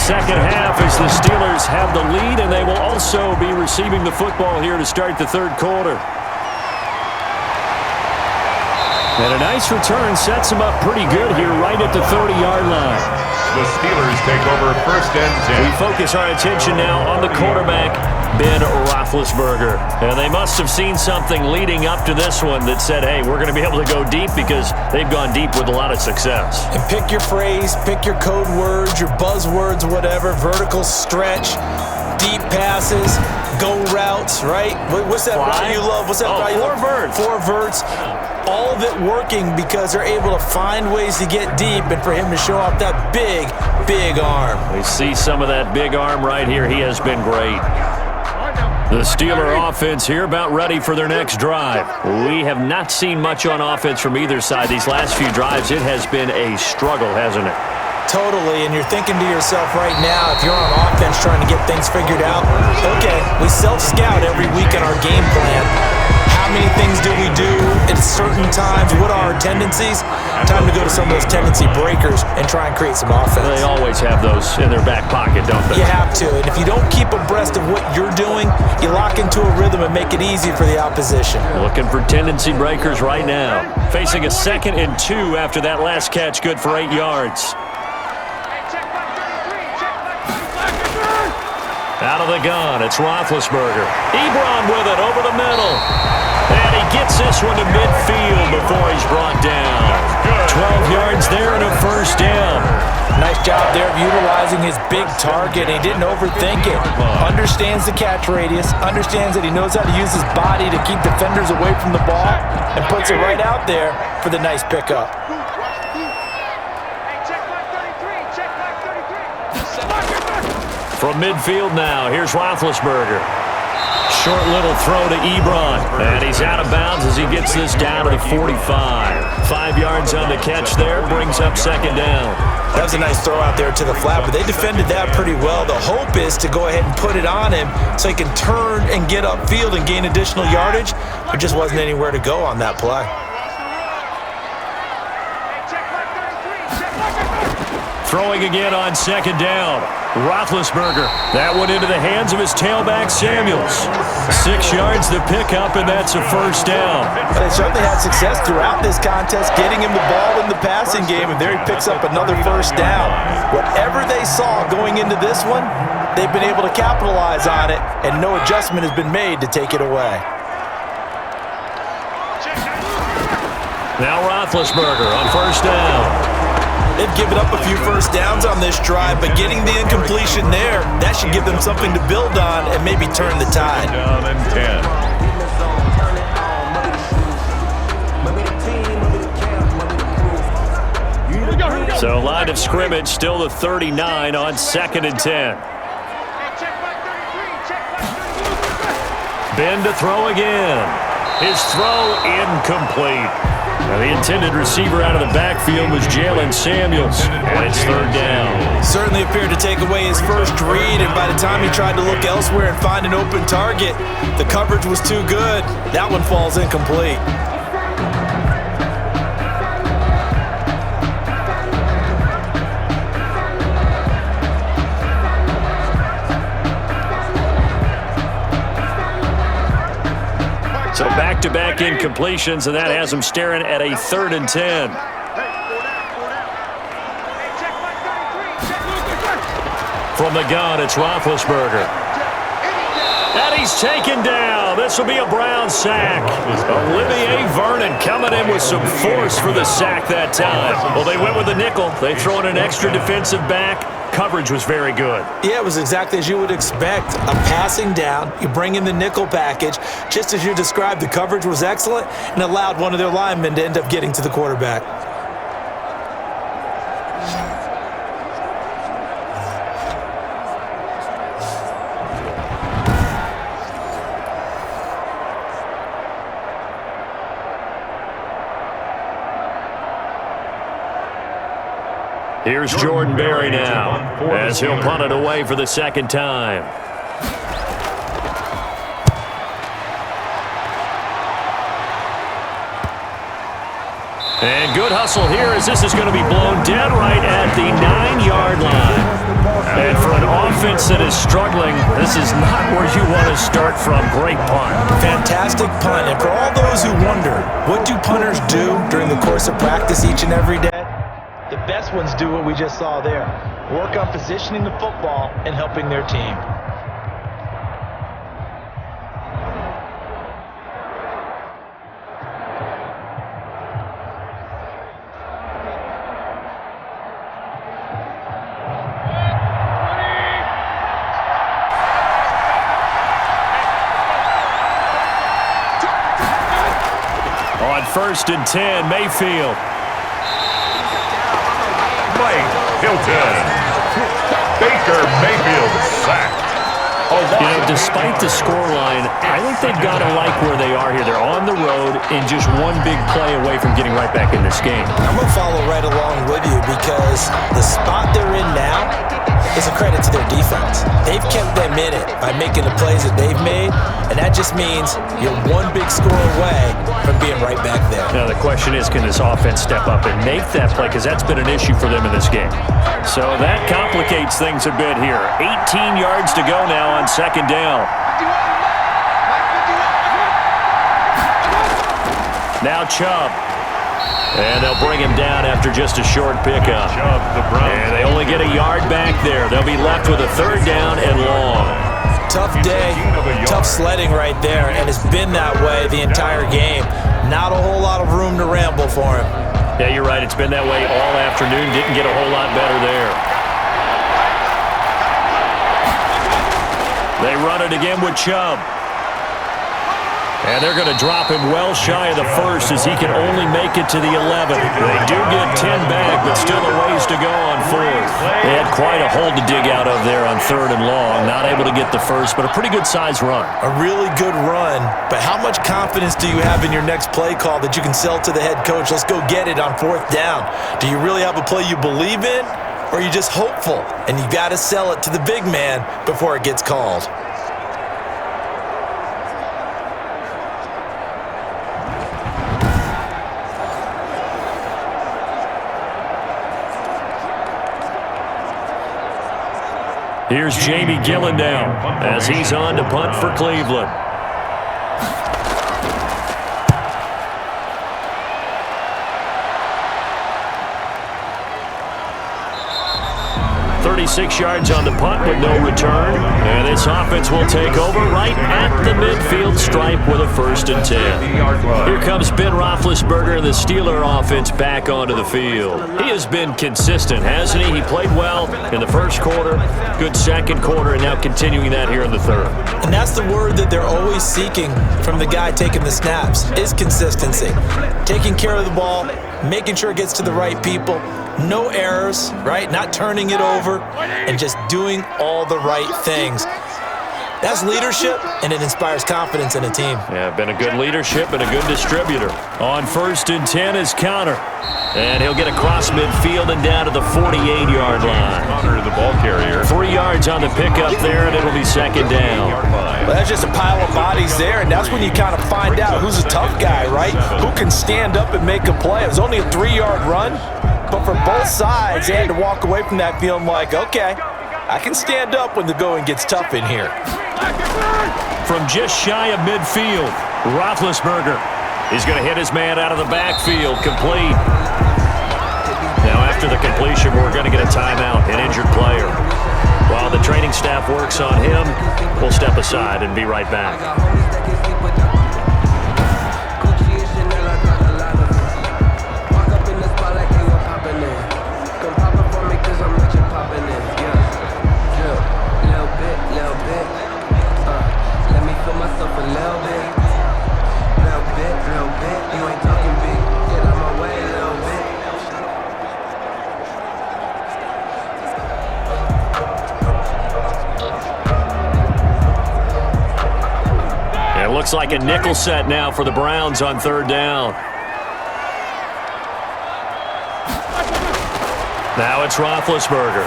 Second half as the Steelers have the lead, and they will also be receiving the football here to start the third quarter. And a nice return sets them up pretty good here right at the 30-yard line. The Steelers take over 1st and 10. We focus our attention now on the quarterback, Ben Roethlisberger. And they must have seen something leading up to this one that said, hey, we're going to be able to go deep because they've gone deep with a lot of success. And pick your phrase, pick your code words, your buzzwords, whatever, vertical stretch, deep passes, go routes, right? What's that route you love? What's that route you love? Four verts. All of it working because they're able to find ways to get deep and for him to show off that big, big arm. We see some of that big arm right here. He has been great. The Steeler offense here about ready for their next drive. We have not seen much on offense from either side these last few drives. It has been a struggle, hasn't it? Totally, and you're thinking to yourself right now, if you're on offense trying to get things figured out, okay, we self-scout every week in our game plan. How many things do we do at certain times? What are our tendencies? Time to go to some of those tendency breakers and try and create some offense. They always have those in their back pocket, don't they? You have to, and if you don't keep abreast of what you're doing, you lock into a rhythm and make it easy for the opposition. Looking for tendency breakers right now. Facing a 2nd and 2 after that last catch, good for 8 yards. Out of the gun, it's Roethlisberger. Ebron with it over the middle. And he gets this one to midfield before he's brought down. 12 yards there and a first down. Nice job there of utilizing his big target. He didn't overthink it. Understands the catch radius. Understands that he knows how to use his body to keep defenders away from the ball. And puts it right out there for the nice pickup. From midfield now, here's Roethlisberger. Short little throw to Ebron. And he's out of bounds as he gets this down to the 45. 5 yards on the catch there, brings up 2nd down. That was a nice throw out there to the flat, but they defended that pretty well. The hope is to go ahead and put it on him so he can turn and get upfield and gain additional yardage. There just wasn't anywhere to go on that play. Throwing again on 2nd down. Roethlisberger. That one into the hands of his tailback, Samuels. 6 yards to pick up, and that's a first down. They certainly had success throughout this contest, getting him the ball in the passing game, and there he picks up another first down. Whatever they saw going into this one, they've been able to capitalize on it, and no adjustment has been made to take it away. Now Roethlisberger on first down. They've given up a few first downs on this drive, but getting the incompletion there, that should give them something to build on and maybe turn the tide. Down and 10. So line of scrimmage still the 39 on 2nd and 10. Ben to throw again. His throw incomplete. Now the intended receiver out of the backfield was Jalen Samuels, and it's 3rd down. Certainly appeared to take away his first read, and by the time he tried to look elsewhere and find an open target, the coverage was too good. That one falls incomplete. So back-to-back incompletions, and that has him staring at a 3rd and 10. From the gun, it's Roethlisberger. And he's taken down. This will be a Brown sack. Olivier Vernon coming in with some force for the sack that time. Well, they went with the nickel. They throw in an extra defensive back. Coverage was very good. Yeah, it was exactly as you would expect. A passing down, you bring in the nickel package. Just as you described, the coverage was excellent and allowed one of their linemen to end up getting to the quarterback. Here's Jordan Berry now, as he'll punt it away for the 2nd time. And good hustle here as this is going to be blown dead right at the 9-yard line. And for an offense that is struggling, this is not where you want to start from. Great punt. Fantastic punt. And for all those who wonder, what do punters do during the course of practice each and every day? The best ones do what we just saw there. Work on positioning the football and helping their team. first and 10. Mayfield. Mike Hilton. Baker Mayfield sacked. You know, despite the scoreline, I think they've got to like where they are here. They're on the road and just one big play away from getting right back in this game. I'm going to follow right along with you because the spot they're in now is a credit to their defense. They've kept them in it by making the plays that they've made, and that just means you're one big score away from being right back there. Now, the question is, can this offense step up and make that play? Because that's been an issue for them in this game. So that complicates things a bit here. 18 yards to go now on second down. Now Chubb. And they'll bring him down after just a short pickup. And they only get a yard back there. They'll be left with a third down and long. Tough day, tough sledding right there, and it's been that way the entire game. Not a whole lot of room to ramble for him. Yeah, you're right. It's been that way all afternoon. Didn't get a whole lot better there. They run it again with Chubb. And they're going to drop him well shy of the first as he can only make it to the 11. They do get 10 back, but still a ways to go on fourth. They had quite a hole to dig out of there on third and long. Not able to get the first, but a pretty good-sized run. A really good run, but how much confidence do you have in your next play call that you can sell to the head coach? Let's go get it on fourth down. Do you really have a play you believe in, or are you just hopeful? And you got to sell it to the big man before it gets called. Here's Jamie Gillen now as he's on to punt for Cleveland. 36 yards on the punt with no return. And this offense will take over right at the midfield stripe with a first and 10. Here comes Ben Roethlisberger and the Steeler offense back onto the field. He has been consistent, hasn't he? He played well in the first quarter, good second quarter, and now continuing that here in the third. And that's the word that they're always seeking from the guy taking the snaps, is consistency. Taking care of the ball, making sure it gets to the right people, no errors, right? Not turning it over, and just doing all the right things. That's leadership, and it inspires confidence in a team. Yeah, been a good leadership and a good distributor. On first and 10 is Connor. And he'll get across midfield and down to the 48-yard line. Connor, the ball carrier. 3 yards on the pickup there, and it'll be second down. Well, that's just a pile of bodies there, and that's when you kind of find out who's a tough guy, right? Who can stand up and make a play. It was only a 3-yard run, but for both sides, they had to walk away from that feeling like, okay, I can stand up when the going gets tough in here. From just shy of midfield, Roethlisberger is going to hit his man out of the backfield, complete. Now after the completion, we're going to get a timeout, an injured player. While the training staff works on him, we'll step aside and be right back. Looks like a nickel set now for the Browns on third down. Now it's Roethlisberger.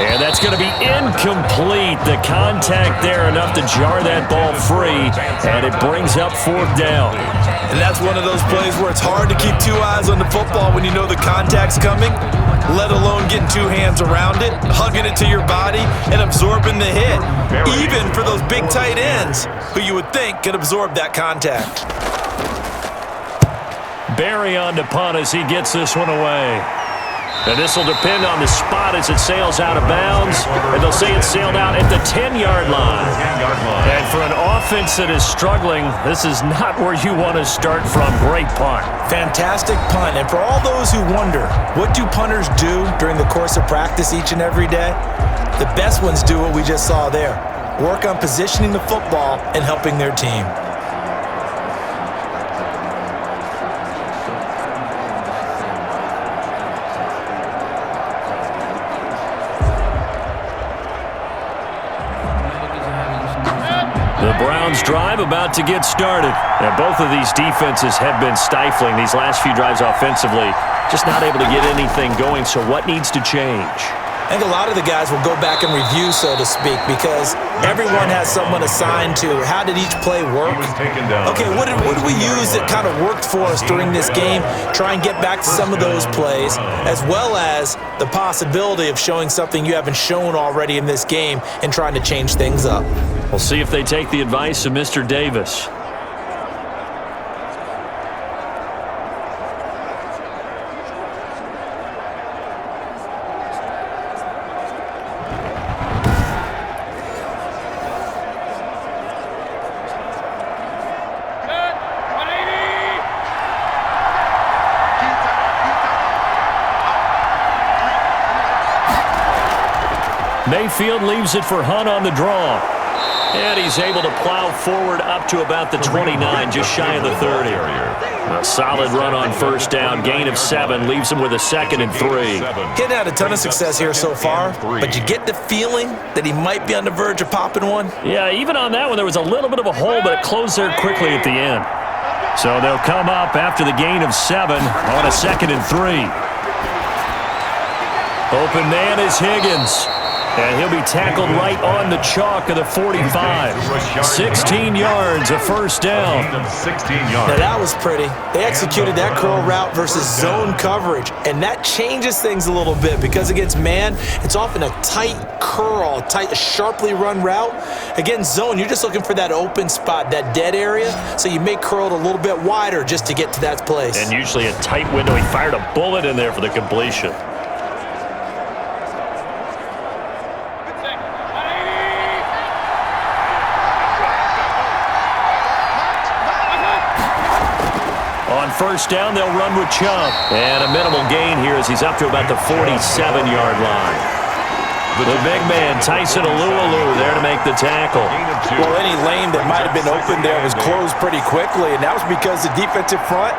And that's going to be incomplete. The contact there enough to jar that ball free, and it brings up fourth down. And that's one of those plays where it's hard to keep two eyes on the football when you know the contact's coming, let alone getting two hands around it, hugging it to your body, and absorbing the hit. Even for those big tight ends who you would think could absorb that contact. Barry on to punt as he gets this one away. And this will depend on the spot as it sails out of bounds. And they'll say it sailed out at the 10-yard line. And for an offense that is struggling, this is not where you want to start from. Great punt. Fantastic punt. And for all those who wonder, what do punters do during the course of practice each and every day? The best ones do what we just saw there. Work on positioning the football and helping their team. out-of-bounds drive about to get started. And both of these defenses have been stifling these last few drives offensively. Just not able to get anything going, so what needs to change? I think a lot of the guys will go back and review, so to speak, because everyone has someone assigned to how did each play work. Okay, what did we use that kind of worked for us during this game? Try and get back to some of those plays, as well as the possibility of showing something you haven't shown already in this game and trying to change things up. We'll see if they take the advice of Mr. Davis. Mayfield leaves it for Hunt on the draw. And he's able to plow forward up to about the 29, just shy of the 30. A solid run on first down, gain of 7, leaves him with a 2nd and 3. Getting had a ton of success here so far, but you get the feeling that he might be on the verge of popping one. Yeah, even on that one, there was a little bit of a hole, but it closed there quickly at the end. So they'll come up after the gain of 7 on a 2nd and 3. Open man is Higgins. And he'll be tackled right on the chalk of the 45. 16 yards, a first down. Now that was pretty. They executed that curl route versus zone coverage, and that changes things a little bit because against man, it's often a tight curl, a sharply run route. Against zone, you're just looking for that open spot, that dead area, so you may curl it a little bit wider just to get to that place. And usually a tight window. He fired a bullet in there for the completion. First down, they'll run with Chubb. And a minimal gain here as he's up to about the 47-yard line. The big man, Tyson Alualu, there to make the tackle. Well, any lane that might have been open there was closed pretty quickly, and that was because the defensive front,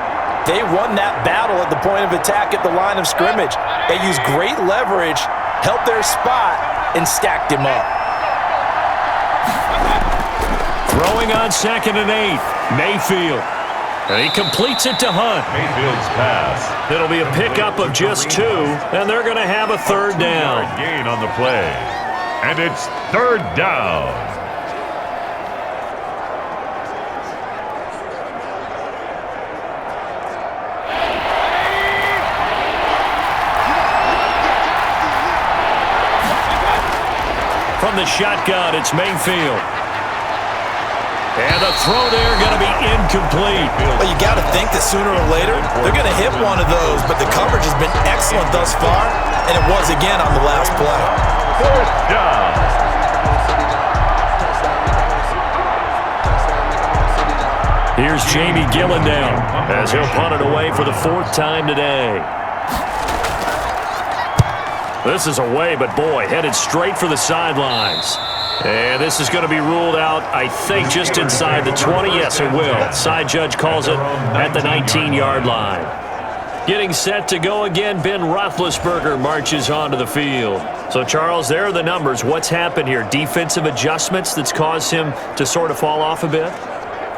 they won that battle at the point of attack at the line of scrimmage. They used great leverage, held their spot, and stacked him up. Throwing on 2nd and 8, Mayfield. And he completes it to Hunt. Mayfield's pass. It'll be a pickup of just 2, and they're going to have a 3rd down. Gain on the play. And it's 3rd down. From the shotgun, it's Mayfield. And the throw there going to be incomplete. Well, you got to think that sooner or later they're going to hit one of those, but the coverage has been excellent thus far, and it was again on the last play. 4th down. Here's Jamie Gillen down as he'll punt it away for the 4th time today. This is away, but boy, headed straight for the sidelines. And this is going to be ruled out, I think, just inside the 20. Yes, it will. Side judge calls it at the 19-yard line. Getting set to go again, Ben Roethlisberger marches onto the field. So, Charles, there are the numbers. What's happened here? Defensive adjustments that's caused him to sort of fall off a bit?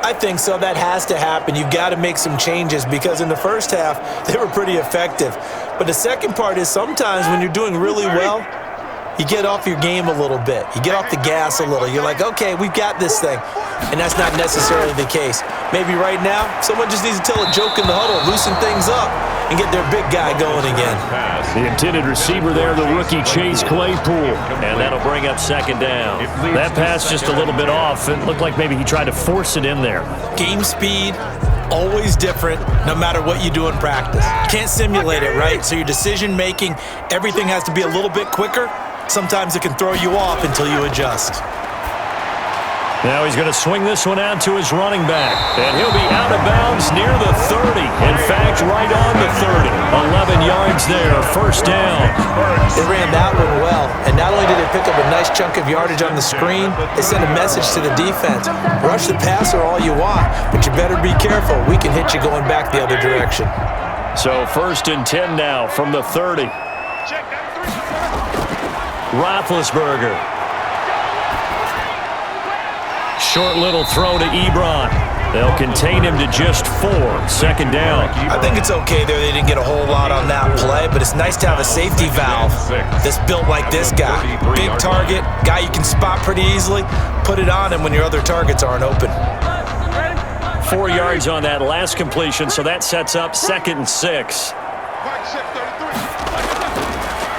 I think so. That has to happen. You've got to make some changes because in the first half, they were pretty effective. But the second part is sometimes when you're doing really well, you get off your game a little bit. You get off the gas a little. You're like, okay, we've got this thing. And that's not necessarily the case. Maybe right now, someone just needs to tell a joke in the huddle, loosen things up, and get their big guy going again. The intended receiver there, the rookie Chase Claypool. And that'll bring up 2nd down. That pass just a little bit off. It looked like maybe he tried to force it in there. Game speed, always different, no matter what you do in practice. Can't simulate it, right? So your decision-making, everything has to be a little bit quicker. Sometimes it can throw you off until you adjust. Now he's going to swing this one out to his running back. And he'll be out of bounds near the 30. In fact, right on the 30. 11 yards there, 1st down. They ran that one well. And not only did they pick up a nice chunk of yardage on the screen, they sent a message to the defense. Rush the passer all you want, but you better be careful. We can hit you going back the other direction. So 1st and 10 now from the 30. Roethlisberger. Short little throw to Ebron. They'll contain him to just 4. Second down. I think it's okay there. They didn't get a whole lot on that play, but it's nice to have a safety valve that's built like this guy. Big target, guy you can spot pretty easily. Put it on him when your other targets aren't open. 4 yards on that last completion, so that sets up 2nd and 6.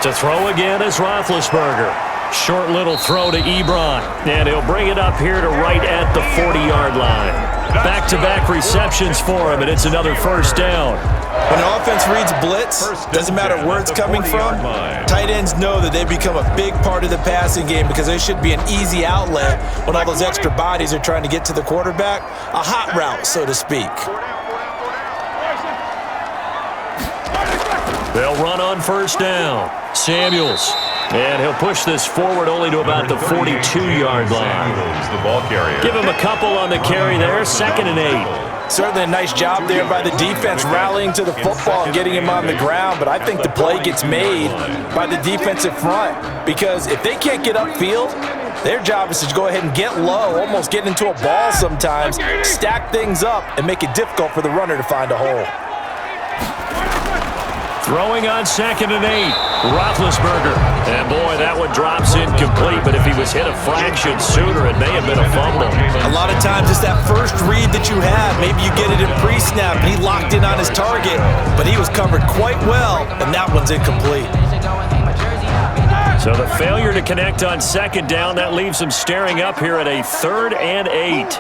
To throw again is Roethlisberger. Short little throw to Ebron, and he'll bring it up here to right at the 40-yard line. Back-to-back receptions for him, and it's another first down. When an offense reads blitz, doesn't matter where it's coming from, tight ends know that they become a big part of the passing game because they should be an easy outlet when all those extra bodies are trying to get to the quarterback. A hot route, so to speak. They'll run on first down. Samuels. And he'll push this forward only to about the 42-yard line. The ball carrier. Give him a couple on the carry there. 2nd and 8. Certainly a nice job there by the defense rallying to the football and getting him on the ground, but I think the play gets made by the defensive front because if they can't get upfield, their job is to go ahead and get low, almost get into a ball sometimes, stack things up, and make it difficult for the runner to find a hole. Throwing on 2nd and 8, Roethlisberger. And boy, that one drops incomplete, but if he was hit a fraction sooner, it may have been a fumble. A lot of times it's that first read that you have. Maybe you get it in pre-snap, and he locked in on his target, but he was covered quite well, and that one's incomplete. So the failure to connect on 2nd down, that leaves him staring up here at a 3rd and 8.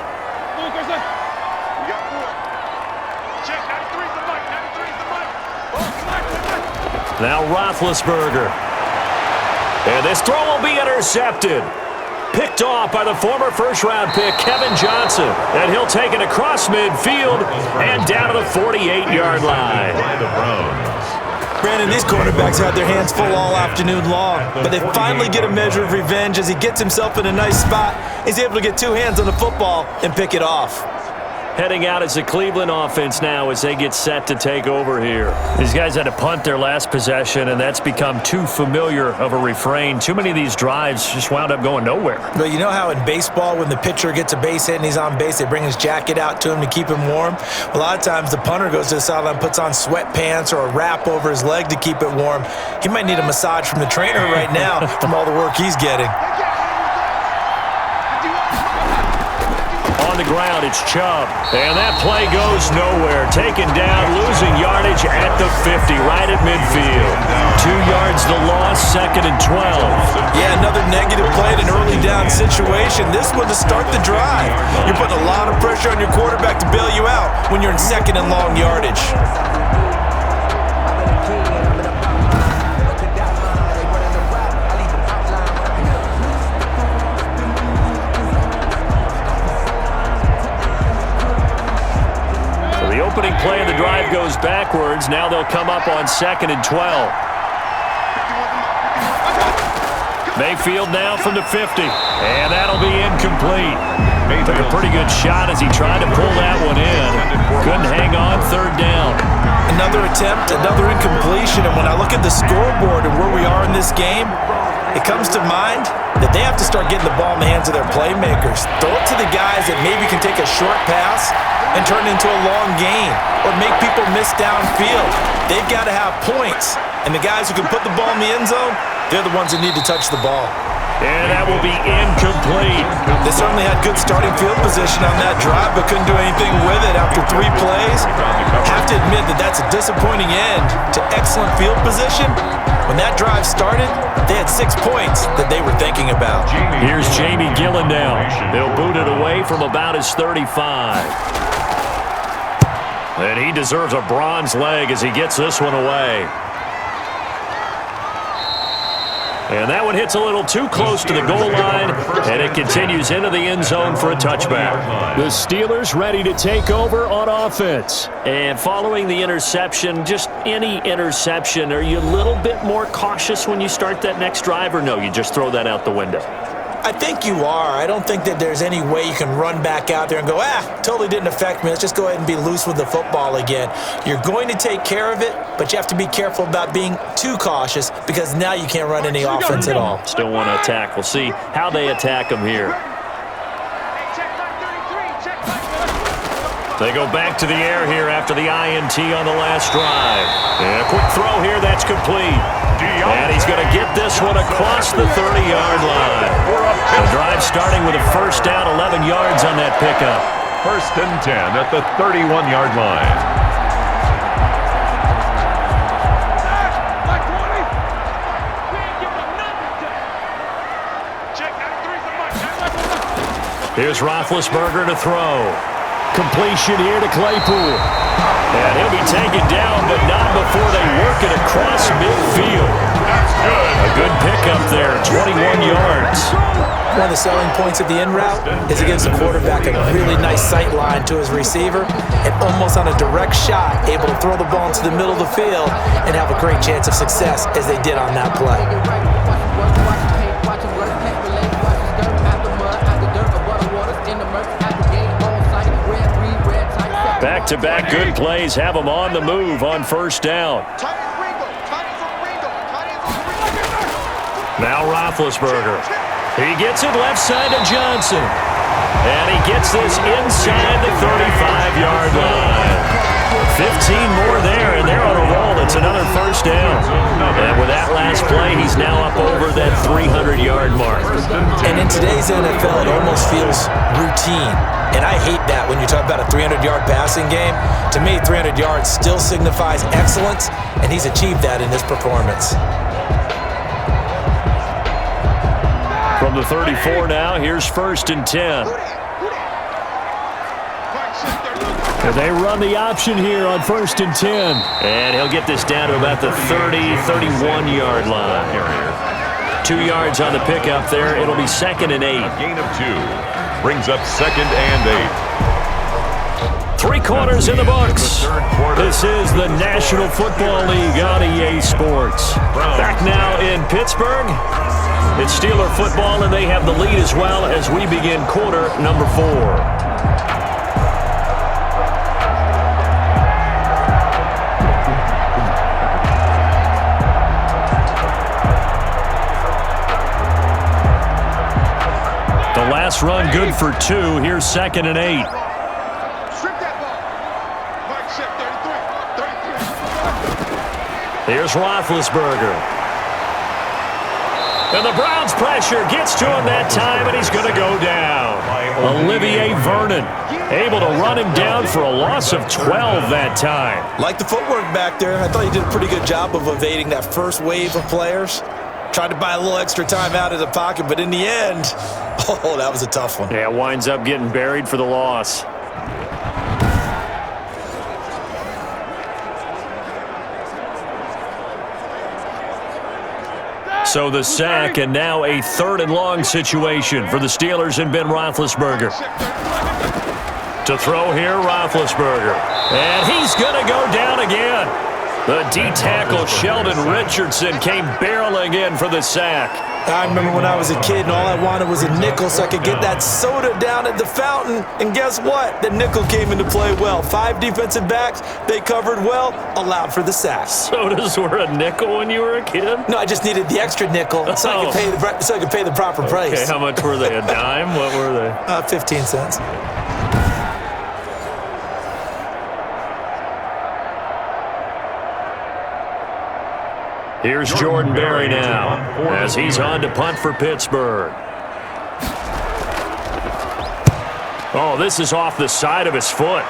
Now Roethlisberger. And this throw will be intercepted. Picked off by the former first-round pick, Kevin Johnson. And he'll take it across midfield and down to the 48-yard line. Brandon, these quarterbacks had their hands full all afternoon long, but they finally get a measure of revenge as he gets himself in a nice spot. He's able to get 2 hands on the football and pick it off. Heading out as the Cleveland offense now as they get set to take over here. These guys had to punt their last possession, and that's become too familiar of a refrain. Too many of these drives just wound up going nowhere. But you know how in baseball, when the pitcher gets a base hit and he's on base, they bring his jacket out to him to keep him warm? A lot of times the punter goes to the sideline, puts on sweatpants or a wrap over his leg to keep it warm. He might need a massage from the trainer right now from all the work he's getting. On the ground, it's Chubb. And that play goes nowhere. Taken down, losing yardage at the 50, right at midfield. 2 yards the loss, 2nd and 12. Yeah, another negative play in an early down situation. This one to start the drive. You're putting a lot of pressure on your quarterback to bail you out when you're in 2nd and long yardage. Opening play of the drive goes backwards. Now they'll come up on 2nd and 12. Mayfield now from the 50. And that'll be incomplete. Took a pretty good shot as he tried to pull that one in. Couldn't hang on, 3rd down. Another attempt, another incompletion. And when I look at the scoreboard and where we are in this game, it comes to mind that they have to start getting the ball in the hands of their playmakers. Throw it to the guys that maybe can take a short pass and turn it into a long gain or make people miss downfield. They've got to have points. And the guys who can put the ball in the end zone, they're the ones that need to touch the ball. And that will be incomplete. They certainly had good starting field position on that drive, but couldn't do anything with it after 3 plays. Have to admit that that's a disappointing end to excellent field position. When that drive started, they had 6 points that they were thinking about. Here's Jamie Gillen now. They'll boot it away from about his 35. And he deserves a bronze leg as he gets this one away. And that one hits a little too close to the goal line, and it continues into the end zone for a touchback. The Steelers ready to take over on offense. And following the interception, just any interception, are you a little bit more cautious when you start that next drive, or no, you just throw that out the window? I think you are. I don't think that there's any way you can run back out there and go, totally didn't affect me. Let's just go ahead and be loose with the football again. You're going to take care of it, but you have to be careful about being too cautious because now you can't run any offense at all. Still want to attack. We'll see how they attack them here. They go back to the air here after the INT on the last drive. And a quick throw here, that's complete. And he's going to get this one across the 30-yard line. The drive starting with a first down, 11 yards on that pickup. First and 10 at the 31-yard line. Here's Roethlisberger to throw. Completion here to Claypool. And he'll be taken down, but not before they work it across midfield. That's good. A good pickup there, 21 yards. One of the selling points of the in route is it gives the quarterback a really nice sight line to his receiver and almost on a direct shot, able to throw the ball into the middle of the field and have a great chance of success as they did on that play. Back-to-back good plays have them on the move on first down. Now Roethlisberger. He gets it left side to Johnson. And he gets this inside the 35-yard line. 15 more there, and they're on a roll. It's another first down. And with that last play, he's now up over that 300-yard mark. And in today's NFL, it almost feels routine. And I hate that when you talk about a 300-yard passing game. To me, 300 yards still signifies excellence, and he's achieved that in this performance. From the 34 now, here's first and 10. And they run the option here on first and 10. And he'll get this down to about the 30, 31-yard line. 2 yards on the pickup there. It'll be second and 8. A gain of 2. Brings up second and 8. 3 quarters in the books. This is the National Football League on EA Sports. Back now in Pittsburgh. It's Steeler football, and they have the lead as well as we begin quarter number 4. Last run good for 2. Here's second and 8. Here's Roethlisberger. And the Browns' pressure gets to him that time, and he's going to go down. Olivier Vernon able to run him down for a loss of 12 that time. Like the footwork back there, I thought he did a pretty good job of evading that first wave of players. Tried to buy a little extra time out of the pocket, but in the end, oh, that was a tough one. Yeah, winds up getting buried for the loss. So the sack, and now a third and long situation for the Steelers and Ben Roethlisberger. To throw here, Roethlisberger. And he's going to go down again. The D-tackle Sheldon Richardson came barreling in for the sack. I remember when I was a kid and all I wanted was a nickel so I could get that soda down at the fountain. And guess what? The nickel came into play well. 5 defensive backs, they covered well, allowed for the sack. Sodas were a nickel when you were a kid? No, I just needed the extra nickel so I could pay the proper price. Okay, how much were they? A dime? What were they? 15 cents. Here's Jordan Berry now as he's on to punt for Pittsburgh. Oh, this is off the side of his foot.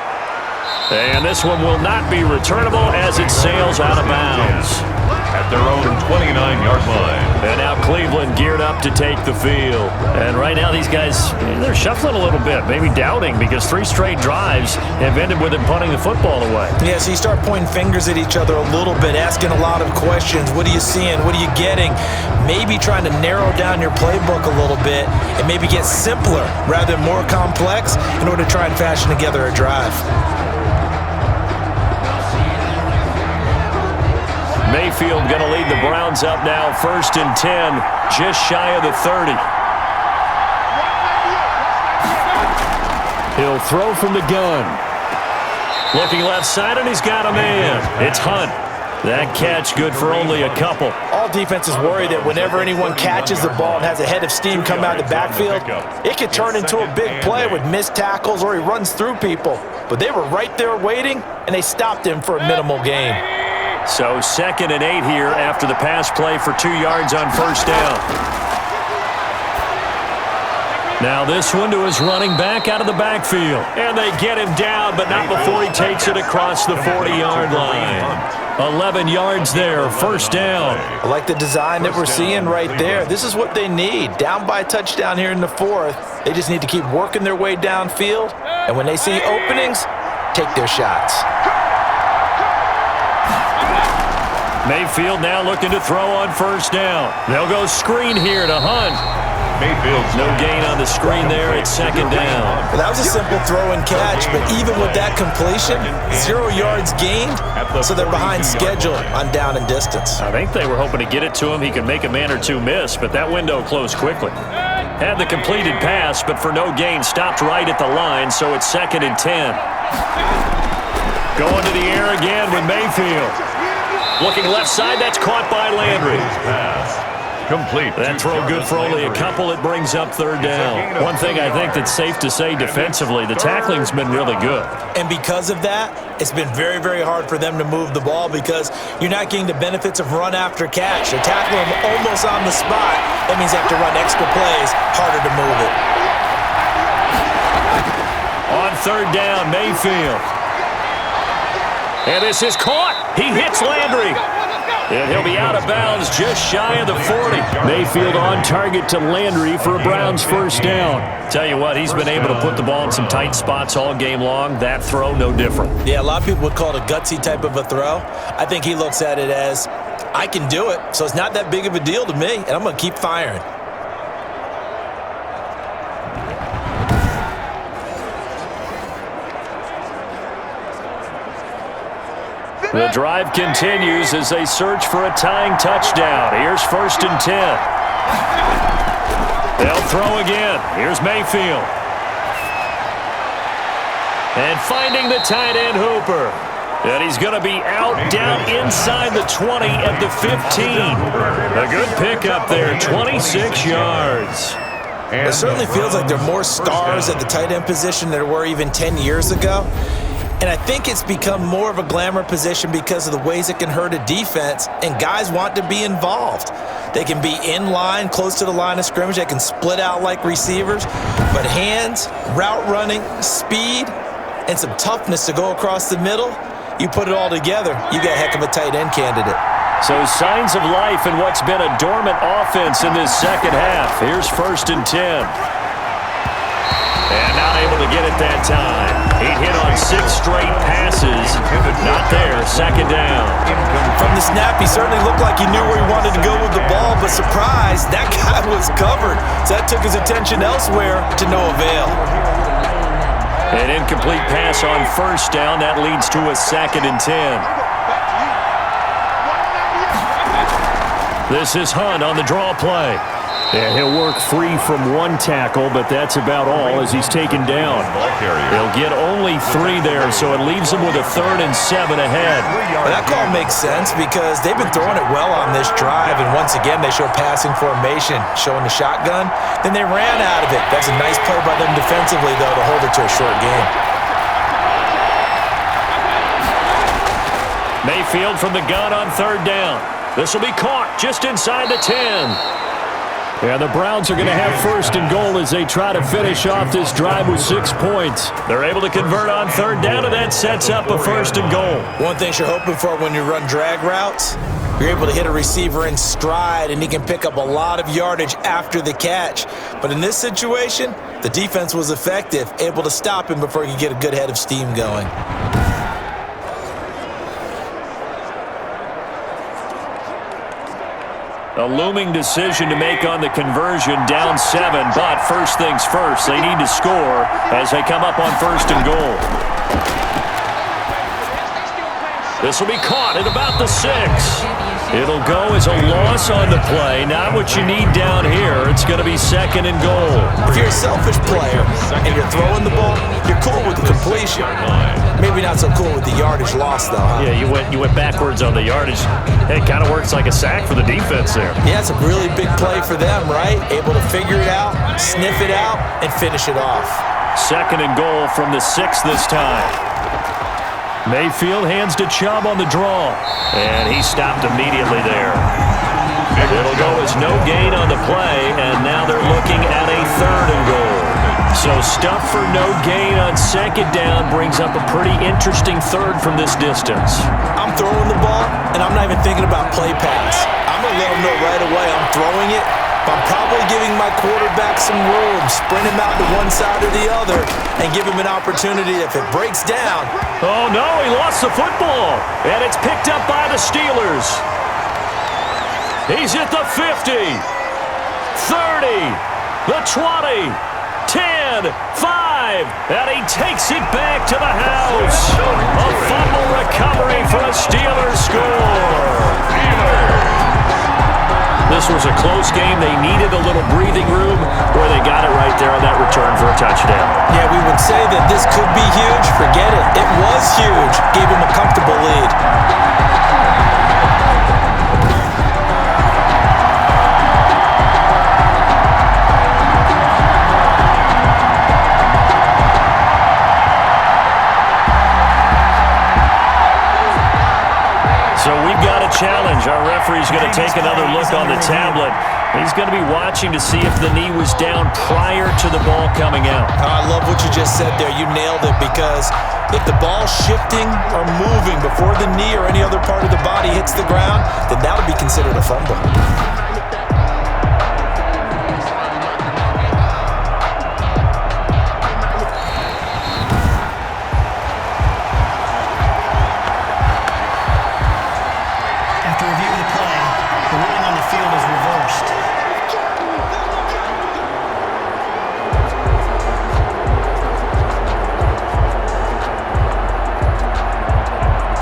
And this one will not be returnable as it sails out of bounds. At their own 29-yard line. And now Cleveland geared up to take the field. And right now these guys, they're shuffling a little bit, maybe doubting, because 3 straight drives have ended with them punting the football away. Yeah, so you start pointing fingers at each other a little bit, asking a lot of questions. What are you seeing? What are you getting? Maybe trying to narrow down your playbook a little bit and maybe get simpler rather than more complex in order to try and fashion together a drive. Mayfield going to lead the Browns up now, first and 10, just shy of the 30. He'll throw from the gun. Looking left side, and he's got a man. It's Hunt. That catch good for only a couple. All defenses worry that whenever anyone catches the ball and has a head of steam come out of the backfield, it could turn into a big play with missed tackles or he runs through people. but they were right there waiting, and they stopped him for a minimal gain. So 2nd and 8 here after the pass play for 2 yards on first down. Now this one to his running back out of the backfield. And they get him down, but not before he takes it across the 40-yard line. 11 yards there, first down. I like the design that we're seeing right there. This is what they need. Down by a touchdown here in the 4th. They just need to keep working their way downfield. And when they see openings, take their shots. Mayfield now looking to throw on first down. They'll go screen here to Hunt. Mayfield's No gain on the screen there. It's 2nd down. Well, that was a simple throw and catch, but even with that completion, 0 yards gained, so they're behind schedule on down and distance. I think they were hoping to get it to him. He could make a man or two miss, but that window closed quickly. Had the completed pass, but for no gain, stopped right at the line, so it's 2nd and 10. Going to the air again with Mayfield. Looking left side, that's caught by Landry. complete. That throw good for only a couple. It brings up 3rd down. One thing I think that's safe to say defensively, the tackling's been really good. And because of that, it's been very, very hard for them to move the ball because you're not getting the benefits of run after catch. They're tackling them almost on the spot. That means they have to run extra plays, harder to move it. On 3rd down, Mayfield. And this is caught. He hits Landry. And he'll be out of bounds just shy of the 40. Mayfield on target to Landry for a Browns 1st down. Tell you what, he's been able to put the ball in some tight spots all game long. That throw, no different. Yeah, a lot of people would call it a gutsy type of a throw. I think he looks at it as, I can do it, so it's not that big of a deal to me, and I'm going to keep firing. The drive continues as they search for a tying touchdown. Here's 1st and 10. They'll throw again. Here's Mayfield. And finding the tight end Hooper. And he's going to be out down inside the 20 at the 15. A good pickup there, 26 yards. It certainly feels like there are more stars at the tight end position than there were even 10 years ago. And I think it's become more of a glamour position because of the ways it can hurt a defense, and guys want to be involved. They can be in line, close to the line of scrimmage. They can split out like receivers. But hands, route running, speed, and some toughness to go across the middle, you put it all together, you got a heck of a tight end candidate. So signs of life in what's been a dormant offense in this second half. Here's 1st and 10. And not able to get it that time. He hit on 6 straight passes. Not there. 2nd down. From the snap, he certainly looked like he knew where he wanted to go with the ball, but surprise, that guy was covered. So that took his attention elsewhere to no avail. An incomplete pass on 1st down. That leads to a 2nd and 10. This is Hunt on the draw play. And he'll work free from 1 tackle, but that's about all as he's taken down. He'll get only 3 there, so it leaves him with a 3rd and 7 ahead. Well, that call makes sense because they've been throwing it well on this drive, and once again they show passing formation, showing the shotgun. Then they ran out of it. That's a nice play by them defensively, though, to hold it to a short game. Mayfield from the gun on 3rd down. This will be caught just inside the 10. Yeah, the Browns are going to have 1st and goal as they try to finish off this drive with 6 points. They're able to convert on 3rd down, and that sets up a 1st and goal. One thing you're hoping for when you run drag routes, you're able to hit a receiver in stride, and he can pick up a lot of yardage after the catch. But in this situation, the defense was effective, able to stop him before he could get a good head of steam going. A looming decision to make on the conversion, down 7, but first things first, they need to score as they come up on 1st and goal. This will be caught at about the 6. It'll go as a loss on the play, not what you need down here. It's going to be 2nd and goal. If you're a selfish player and you're throwing the ball, you're cool with the completion. Maybe not so cool with the yardage loss, though, huh? Yeah, you went backwards on the yardage. It kind of works like a sack for the defense there. Yeah, it's a really big play for them, right? Able to figure it out, sniff it out, and finish it off. 2nd and goal from the 6 this time. Mayfield hands to Chubb on the draw. And he stopped immediately there. It'll go as no gain on the play, and now they're looking at a 3rd and goal. So stuff for no gain on 2nd down brings up a pretty interesting 3rd from this distance. I'm throwing the ball, and I'm not even thinking about play pass. I'm going to let them know right away I'm throwing it, but I'm probably giving my quarterback some room, sprint him out to one side or the other, and give him an opportunity if it breaks down. Oh, no, he lost the football, and it's picked up by the Steelers. He's at the 50, 30, the 20, 10, 5, and he takes it back to the house. A fumble recovery for a Steelers score. This was a close game. They needed a little breathing room, where they got it right there on that return for a touchdown. Yeah, we would say that this could be huge. Forget it. It was huge. Gave him a comfortable lead. So we've got a challenge. Our referee's going to take another look on the tablet. He's going to be watching to see if the knee was down prior to the ball coming out. I love what you just said there. You nailed it, because if the ball's shifting or moving before the knee or any other part of the body hits the ground, then that would be considered a fumble.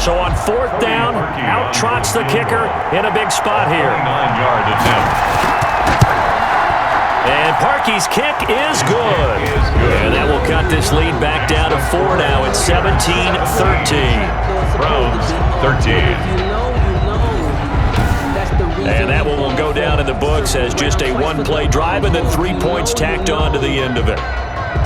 So on 4th down, out trots the kicker in a big spot here. 9-yard attempt. And Parkey's kick is good. And that will cut this lead back down to 4 now at 17-13. Browns 13. And that one will go down in the books as just a 1-play drive and then 3 points tacked on to the end of it.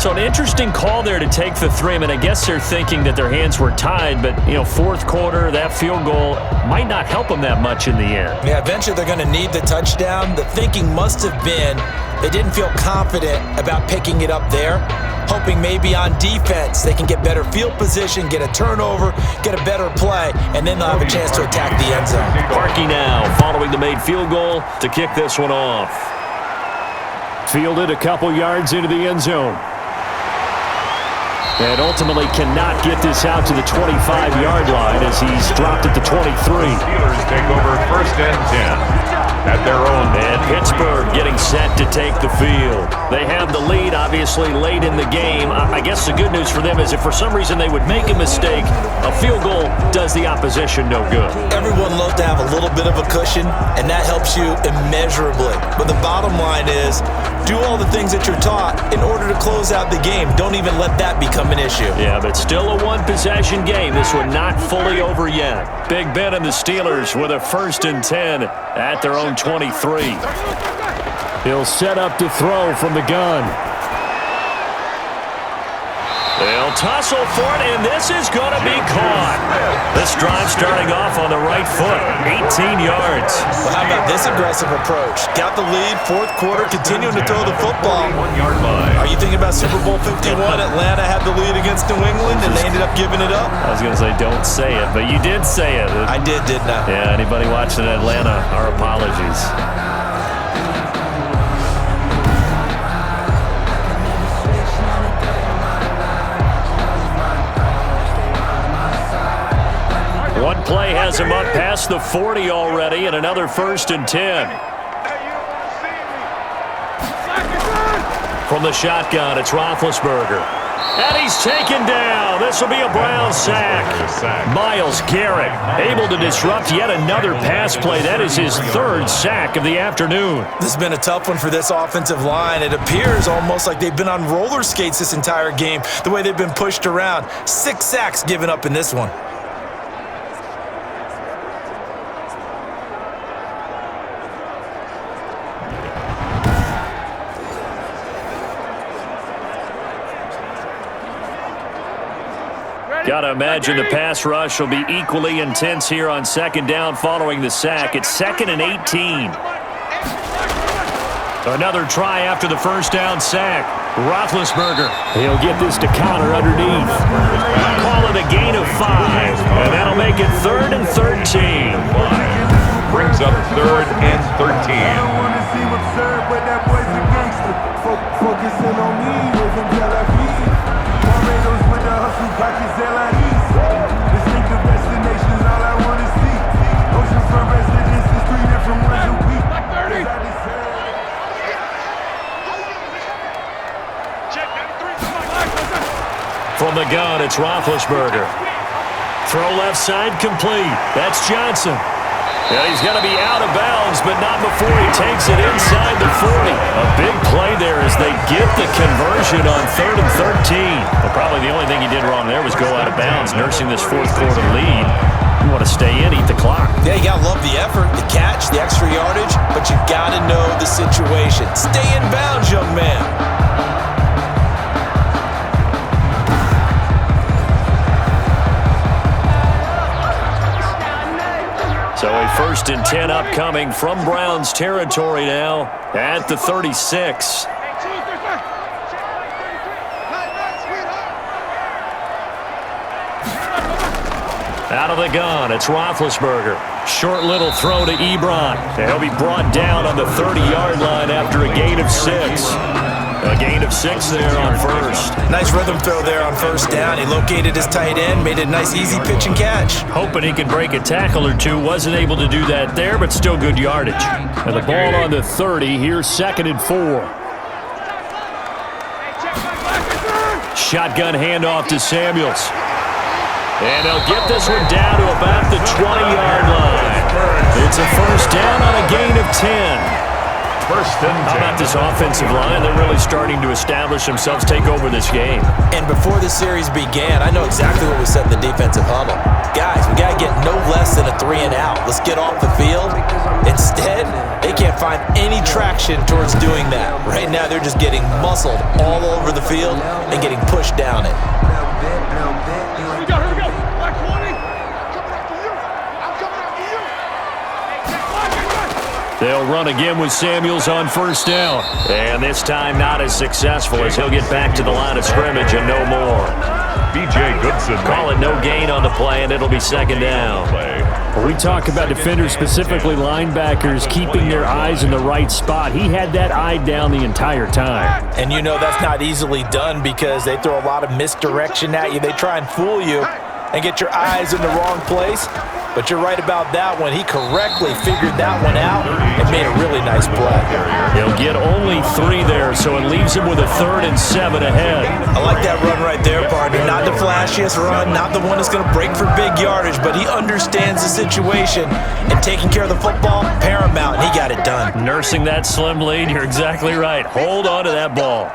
So an interesting call there to take the 3. I mean, I guess they're thinking that their hands were tied, but, 4th quarter, that field goal might not help them that much in the end. Yeah, eventually they're going to need the touchdown. The thinking must have been they didn't feel confident about picking it up there, hoping maybe on defense they can get better field position, get a turnover, get a better play, and then they'll have a chance to attack the end zone. Parkey now following the made field goal to kick this one off. Fielded a couple yards into the end zone. And ultimately cannot get this out to the 25-yard line as he's dropped at the 23. Steelers take over 1st and 10 at their own. And Pittsburgh getting set to take the field. They have the lead, obviously, late in the game. I guess the good news for them is if for some reason they would make a mistake, a field goal does the opposition no good. Everyone loves to have a little bit of a cushion, and that helps you immeasurably. But the bottom line is, do all the things that you're taught in order to close out the game. Don't even let that become an issue. Yeah, but still a 1-possession game. This one not fully over yet. Big Ben and the Steelers with a 1st and 10 at their own 23. He'll set up to throw from the gun. They'll tussle for it, and this is going to be caught. This drive starting off on the right foot, 18 yards. Well, how about this aggressive approach? Got the lead, 4th quarter, continuing to throw the football. 1-yard line. Are you thinking about Super Bowl 51? Atlanta had the lead against New England, and they ended up giving it up? I was going to say, don't say it, but you did say it. I did, didn't I? Yeah, anybody watching Atlanta, our apologies. One play has him up past the 40 already, and another 1st and 10. From the shotgun, it's Roethlisberger. And he's taken down. This will be a Brown sack. Myles Garrett able to disrupt yet another pass play. That is his 3rd sack of the afternoon. This has been a tough one for this offensive line. It appears almost like they've been on roller skates this entire game, the way they've been pushed around. 6 sacks given up in this one. Got to imagine the pass rush will be equally intense here on second down following the sack. It's 2nd and 18. Another try after the first down sack. Roethlisberger. He'll get this to counter underneath. Call it a gain of 5, and that'll make it 3rd and 13. Brings up 3rd and 13. I don't want to seem absurd, but that boy's a gangster. Focusing on me, living Tel Aviv. Barbados with the hustle, pockets LIEs. Distinctive destinations, all I want to see. Oceanfront residences, 3 different ones a week. From the gun, it's Roethlisberger. Throw left side complete. That's Johnson. Yeah, he's going to be out of bounds, but not before he takes it inside the 40. A big play there as they get the conversion on 3rd and 13. Well, probably the only thing he did wrong there was go out of bounds, nursing this 4th quarter lead. You want to stay in, eat the clock. Yeah, you got to love the effort, the catch, the extra yardage, but you got to know the situation. Stay in bounds, young man. So a 1st and 10 upcoming from Browns territory now at the 36. Out of the gun, it's Roethlisberger. Short little throw to Ebron. He'll be brought down on the 30-yard line after a gain of 6. A gain of 6 there on 1st. Nice rhythm throw there on 1st down. He located his tight end, made a nice easy pitch and catch. Hoping he could break a tackle or two. Wasn't able to do that there, but still good yardage. And the ball on the 30. Here's 2nd and 4. Shotgun handoff to Samuels. And they'll get this one down to about the 20-yard line. It's a 1st down on a gain of 10. 1st and 10. How about this offensive line? They're really starting to establish themselves, take over this game. And before the series began, I know exactly what we said in the defensive huddle. Guys, we got to get no less than a 3 and out. Let's get off the field. Instead, they can't find any traction towards doing that. Right now, they're just getting muscled all over the field and getting pushed down it. They'll run again with Samuels on 1st down. And this time not as successful as he'll get back to the line of scrimmage and no more. B.J. Goodson. Call it no gain on the play, and it'll be 2nd down. We talk about defenders, specifically linebackers, keeping their eyes in the right spot. He had that eye down the entire time. And you know that's not easily done because they throw a lot of misdirection at you. They try and fool you and get your eyes in the wrong place. But you're right about that one. He correctly figured that one out and made a really nice play. He'll get only 3 there, so it leaves him with a 3rd and 7 ahead. I like that run right there, partner. Not the flashiest run, not the one that's going to break for big yardage, but he understands the situation, and taking care of the football, paramount, and he got it done. Nursing that slim lead, you're exactly right. Hold on to that ball.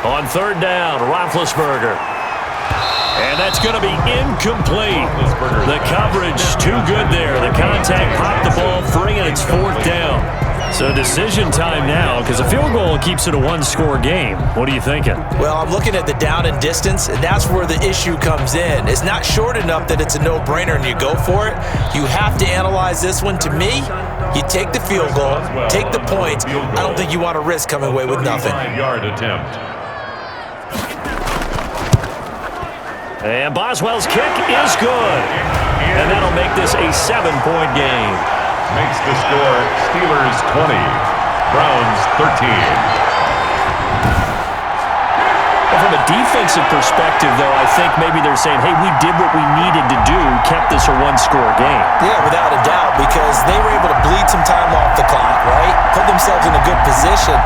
On 3rd down, Roethlisberger. And that's going to be incomplete. The coverage too good there. The contact popped the ball free, and it's 4th down. So decision time now, because a field goal keeps it a 1-score game. What are you thinking? Well, I'm looking at the down and distance, and that's where the issue comes in. It's not short enough that it's a no-brainer and you go for it. You have to analyze this one. To me, you take the field goal, take the points. I don't think you want to risk coming away with nothing. 35-yard attempt. And Boswell's kick is good. And that'll make this a 7-point game. Makes the score Steelers 20, Browns 13. Well, from a defensive perspective, though, I think maybe they're saying, hey, we did what we needed to do, kept this a 1-score game. Yeah, without a doubt, because they were able to bleed some time off the clock, right? Put themselves in a good position,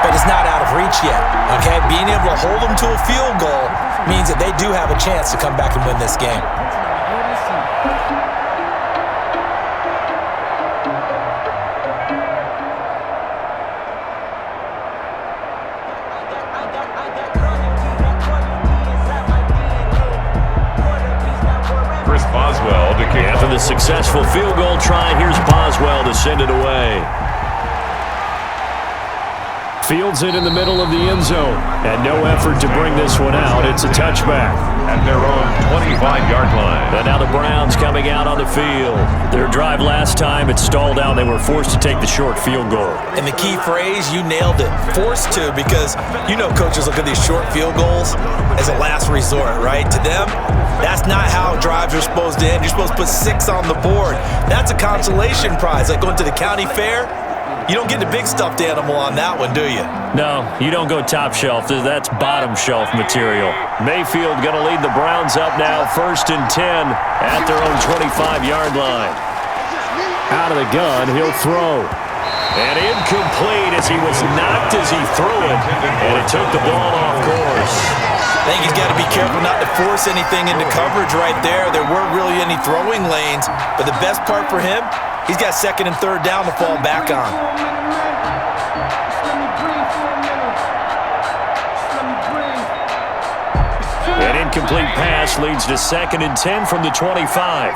but it's not out of reach yet, okay? Being able to hold them to a field goal means that they do have a chance to come back and win this game. Boswell to kick. After the successful field goal try, here's Boswell to send it away. Fields it in the middle of the end zone. And no effort to bring this one out. It's a touchback. At their own 25-yard line. And now the Browns coming out on the field. Their drive last time, it stalled out. They were forced to take the short field goal. And the key phrase, you nailed it. Forced to, because you know coaches look at these short field goals as a last resort, right? To them, that's not how drives are supposed to end. You're supposed to put 6 on the board. That's a consolation prize, like going to the county fair. You don't get the big stuffed animal on that one, do you? No, you don't go top shelf. That's bottom shelf material. Mayfield going to lead the Browns up now, 1st and 10 at their own 25-yard line. Out of the gun, he'll throw. And incomplete as he was knocked as he threw it. And it took the ball off course. I think he's got to be careful not to force anything into coverage right there. There weren't really any throwing lanes. But the best part for him, he's got 2nd and 3rd down to fall back on. An incomplete pass leads to 2nd and 10 from the 25.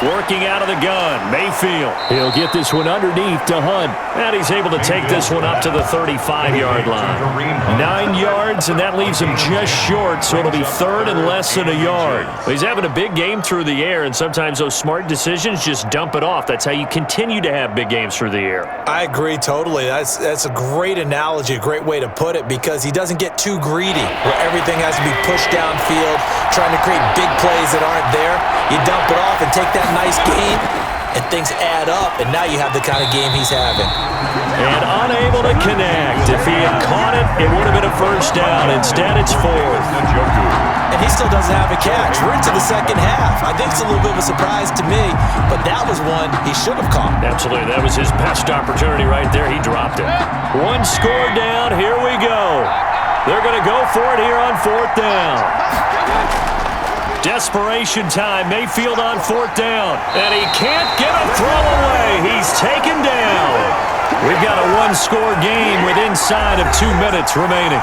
Working out of the gun, Mayfield. He'll get this one underneath to Hunt. And he's able to take this one up to the 35-yard line. 9 yards, and that leaves him just short, so it'll be 3rd and less than a yard. He's having a big game through the air, and sometimes those smart decisions just dump it off. That's how you continue to have big games through the air. I agree totally. That's a great analogy, a great way to put it, because he doesn't get too greedy where everything has to be pushed downfield, trying to create big plays that aren't there. You dump it off and take that nice game, and things add up, and now you have the kind of game he's having. And unable to connect. If he had caught it, it would have been a 1st down. Instead, it's 4th. And he still doesn't have a catch. We're into the 2nd half. I think it's a little bit of a surprise to me, but that was one he should have caught. Absolutely. That was his best opportunity right there. He dropped it. 1 score down. Here we go. They're going to go for it here on 4th down. Desperation time. Mayfield on 4th down. And he can't get a throw away. He's taken down. We've got a 1-score game with inside of 2 minutes remaining.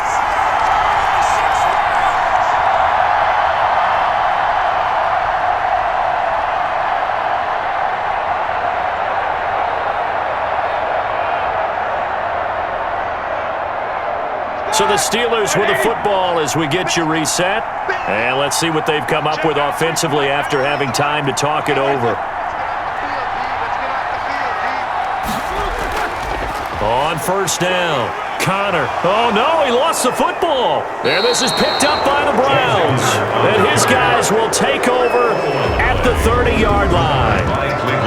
So the Steelers with the football as we get you reset. And let's see what they've come up with offensively after having time to talk it over. On 1st down, Connor. Oh, no, he lost the football. And this is picked up by the Browns. And his guys will take over at the 30-yard line.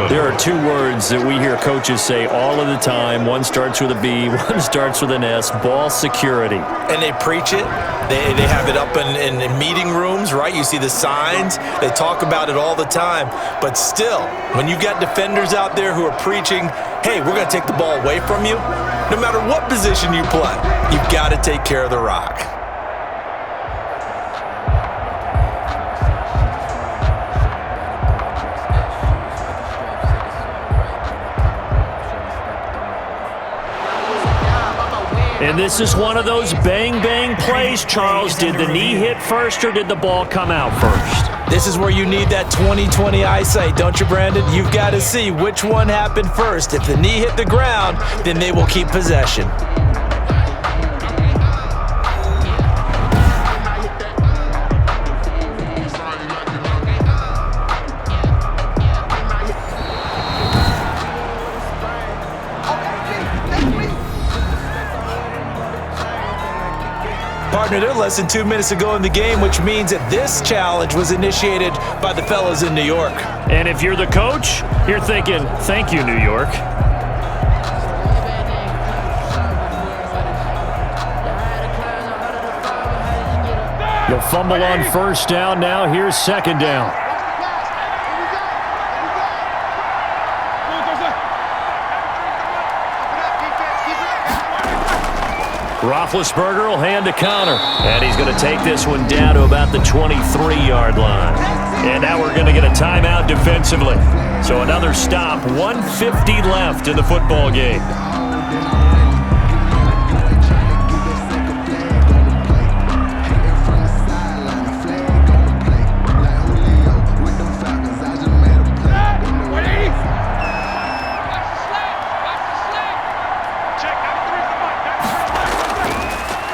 There are 2 words that we hear coaches say all of the time. One starts with a B, one starts with an S, ball security. And they preach it. They have it up in meeting rooms, right? You see the signs. They talk about it all the time. But still, when you got defenders out there who are preaching, hey, we're going to take the ball away from you, no matter what position you play, you've got to take care of the rock. And this is one of those bang-bang plays, Charles. Did the knee hit first or did the ball come out first? This is where you need that 20/20 eyesight, don't you, Brandon? You've got to see which one happened first. If the knee hit the ground, then they will keep possession. Partner, they're less than 2 minutes to go in the game, which means that this challenge was initiated by the fellas in New York. And if you're the coach, you're thinking, thank you, New York. The fumble on 1st down. Now here's 2nd down. Roethlisberger will hand to Connor. And he's going to take this one down to about the 23-yard line. And now we're going to get a timeout defensively. So another stop, 1:50 left in the football game.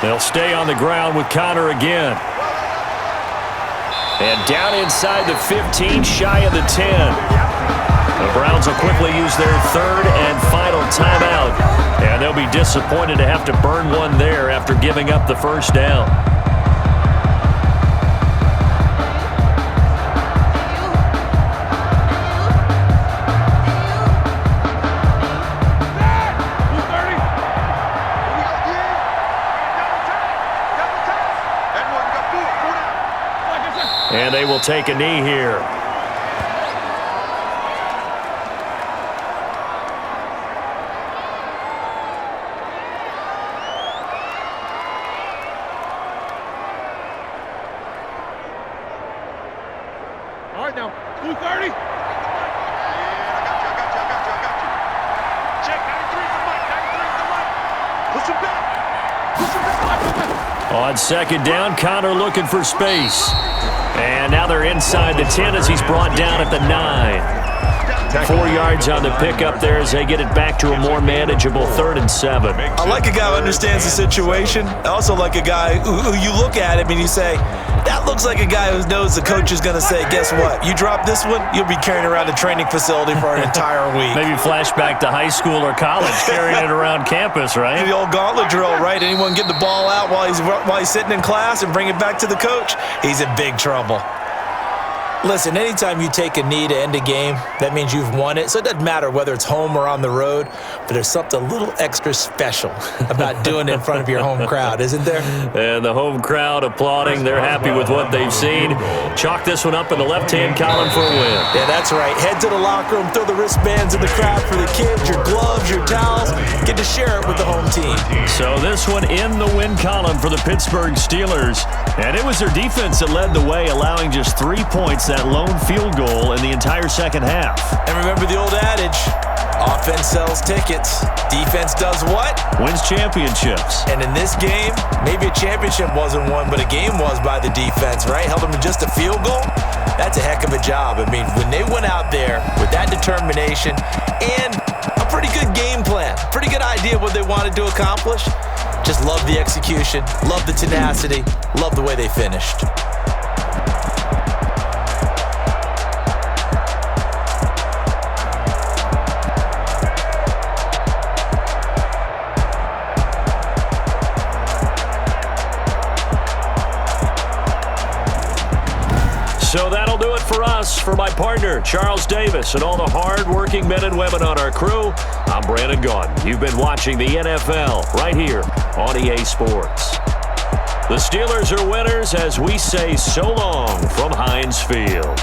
They'll stay on the ground with Connor again. And down inside the 15, shy of the 10. The Browns will quickly use their third and final timeout. And they'll be disappointed to have to burn one there after giving up the first down. And they will take a knee here. All right, now, 230. Yeah, I got you. Check, 93's the mic, 93's the mic. Push him back. Push him back. On second down, Connor looking for space. And now they're inside the 10 as he's brought down at the 9. 4 yards on the pickup there as they get it back to a more manageable 3rd and 7. I like a guy who understands the situation. I also like a guy who you look at him and you say, that looks like a guy who knows the coach is going to say, guess what? You drop this one, you'll be carrying around a training facility for an entire week. Maybe flashback to high school or college, carrying it around campus, right? The old gauntlet drill, right? Anyone get the ball out while he's sitting in class and bring it back to the coach? He's in big trouble. Listen, anytime you take a knee to end a game, that means you've won it. So it doesn't matter whether it's home or on the road, but there's something a little extra special about doing it in front of your home crowd, isn't there? And the home crowd applauding. They're happy with what they've seen. Chalk this one up in the left-hand column for a win. Yeah, that's right. Head to the locker room, throw the wristbands in the crowd for the kids, your gloves, your towels. Get to share it with the home team. So this one in the win column for the Pittsburgh Steelers. And it was their defense that led the way, allowing just 3 points, that lone field goal in the entire second half. And remember the old adage, offense sells tickets. Defense does what? Wins championships. And in this game, maybe a championship wasn't won, but a game was by the defense, right? Held them to just a field goal. That's a heck of a job. I mean, when they went out there with that determination and a pretty good game plan, pretty good idea of what they wanted to accomplish, just love the execution, love the tenacity, love the way they finished. So that'll do it for us. For my partner, Charles Davis, and all the hard-working men and women on our crew, I'm Brandon Gaudin. You've been watching the NFL right here on EA Sports. The Steelers are winners as we say so long from Heinz Field.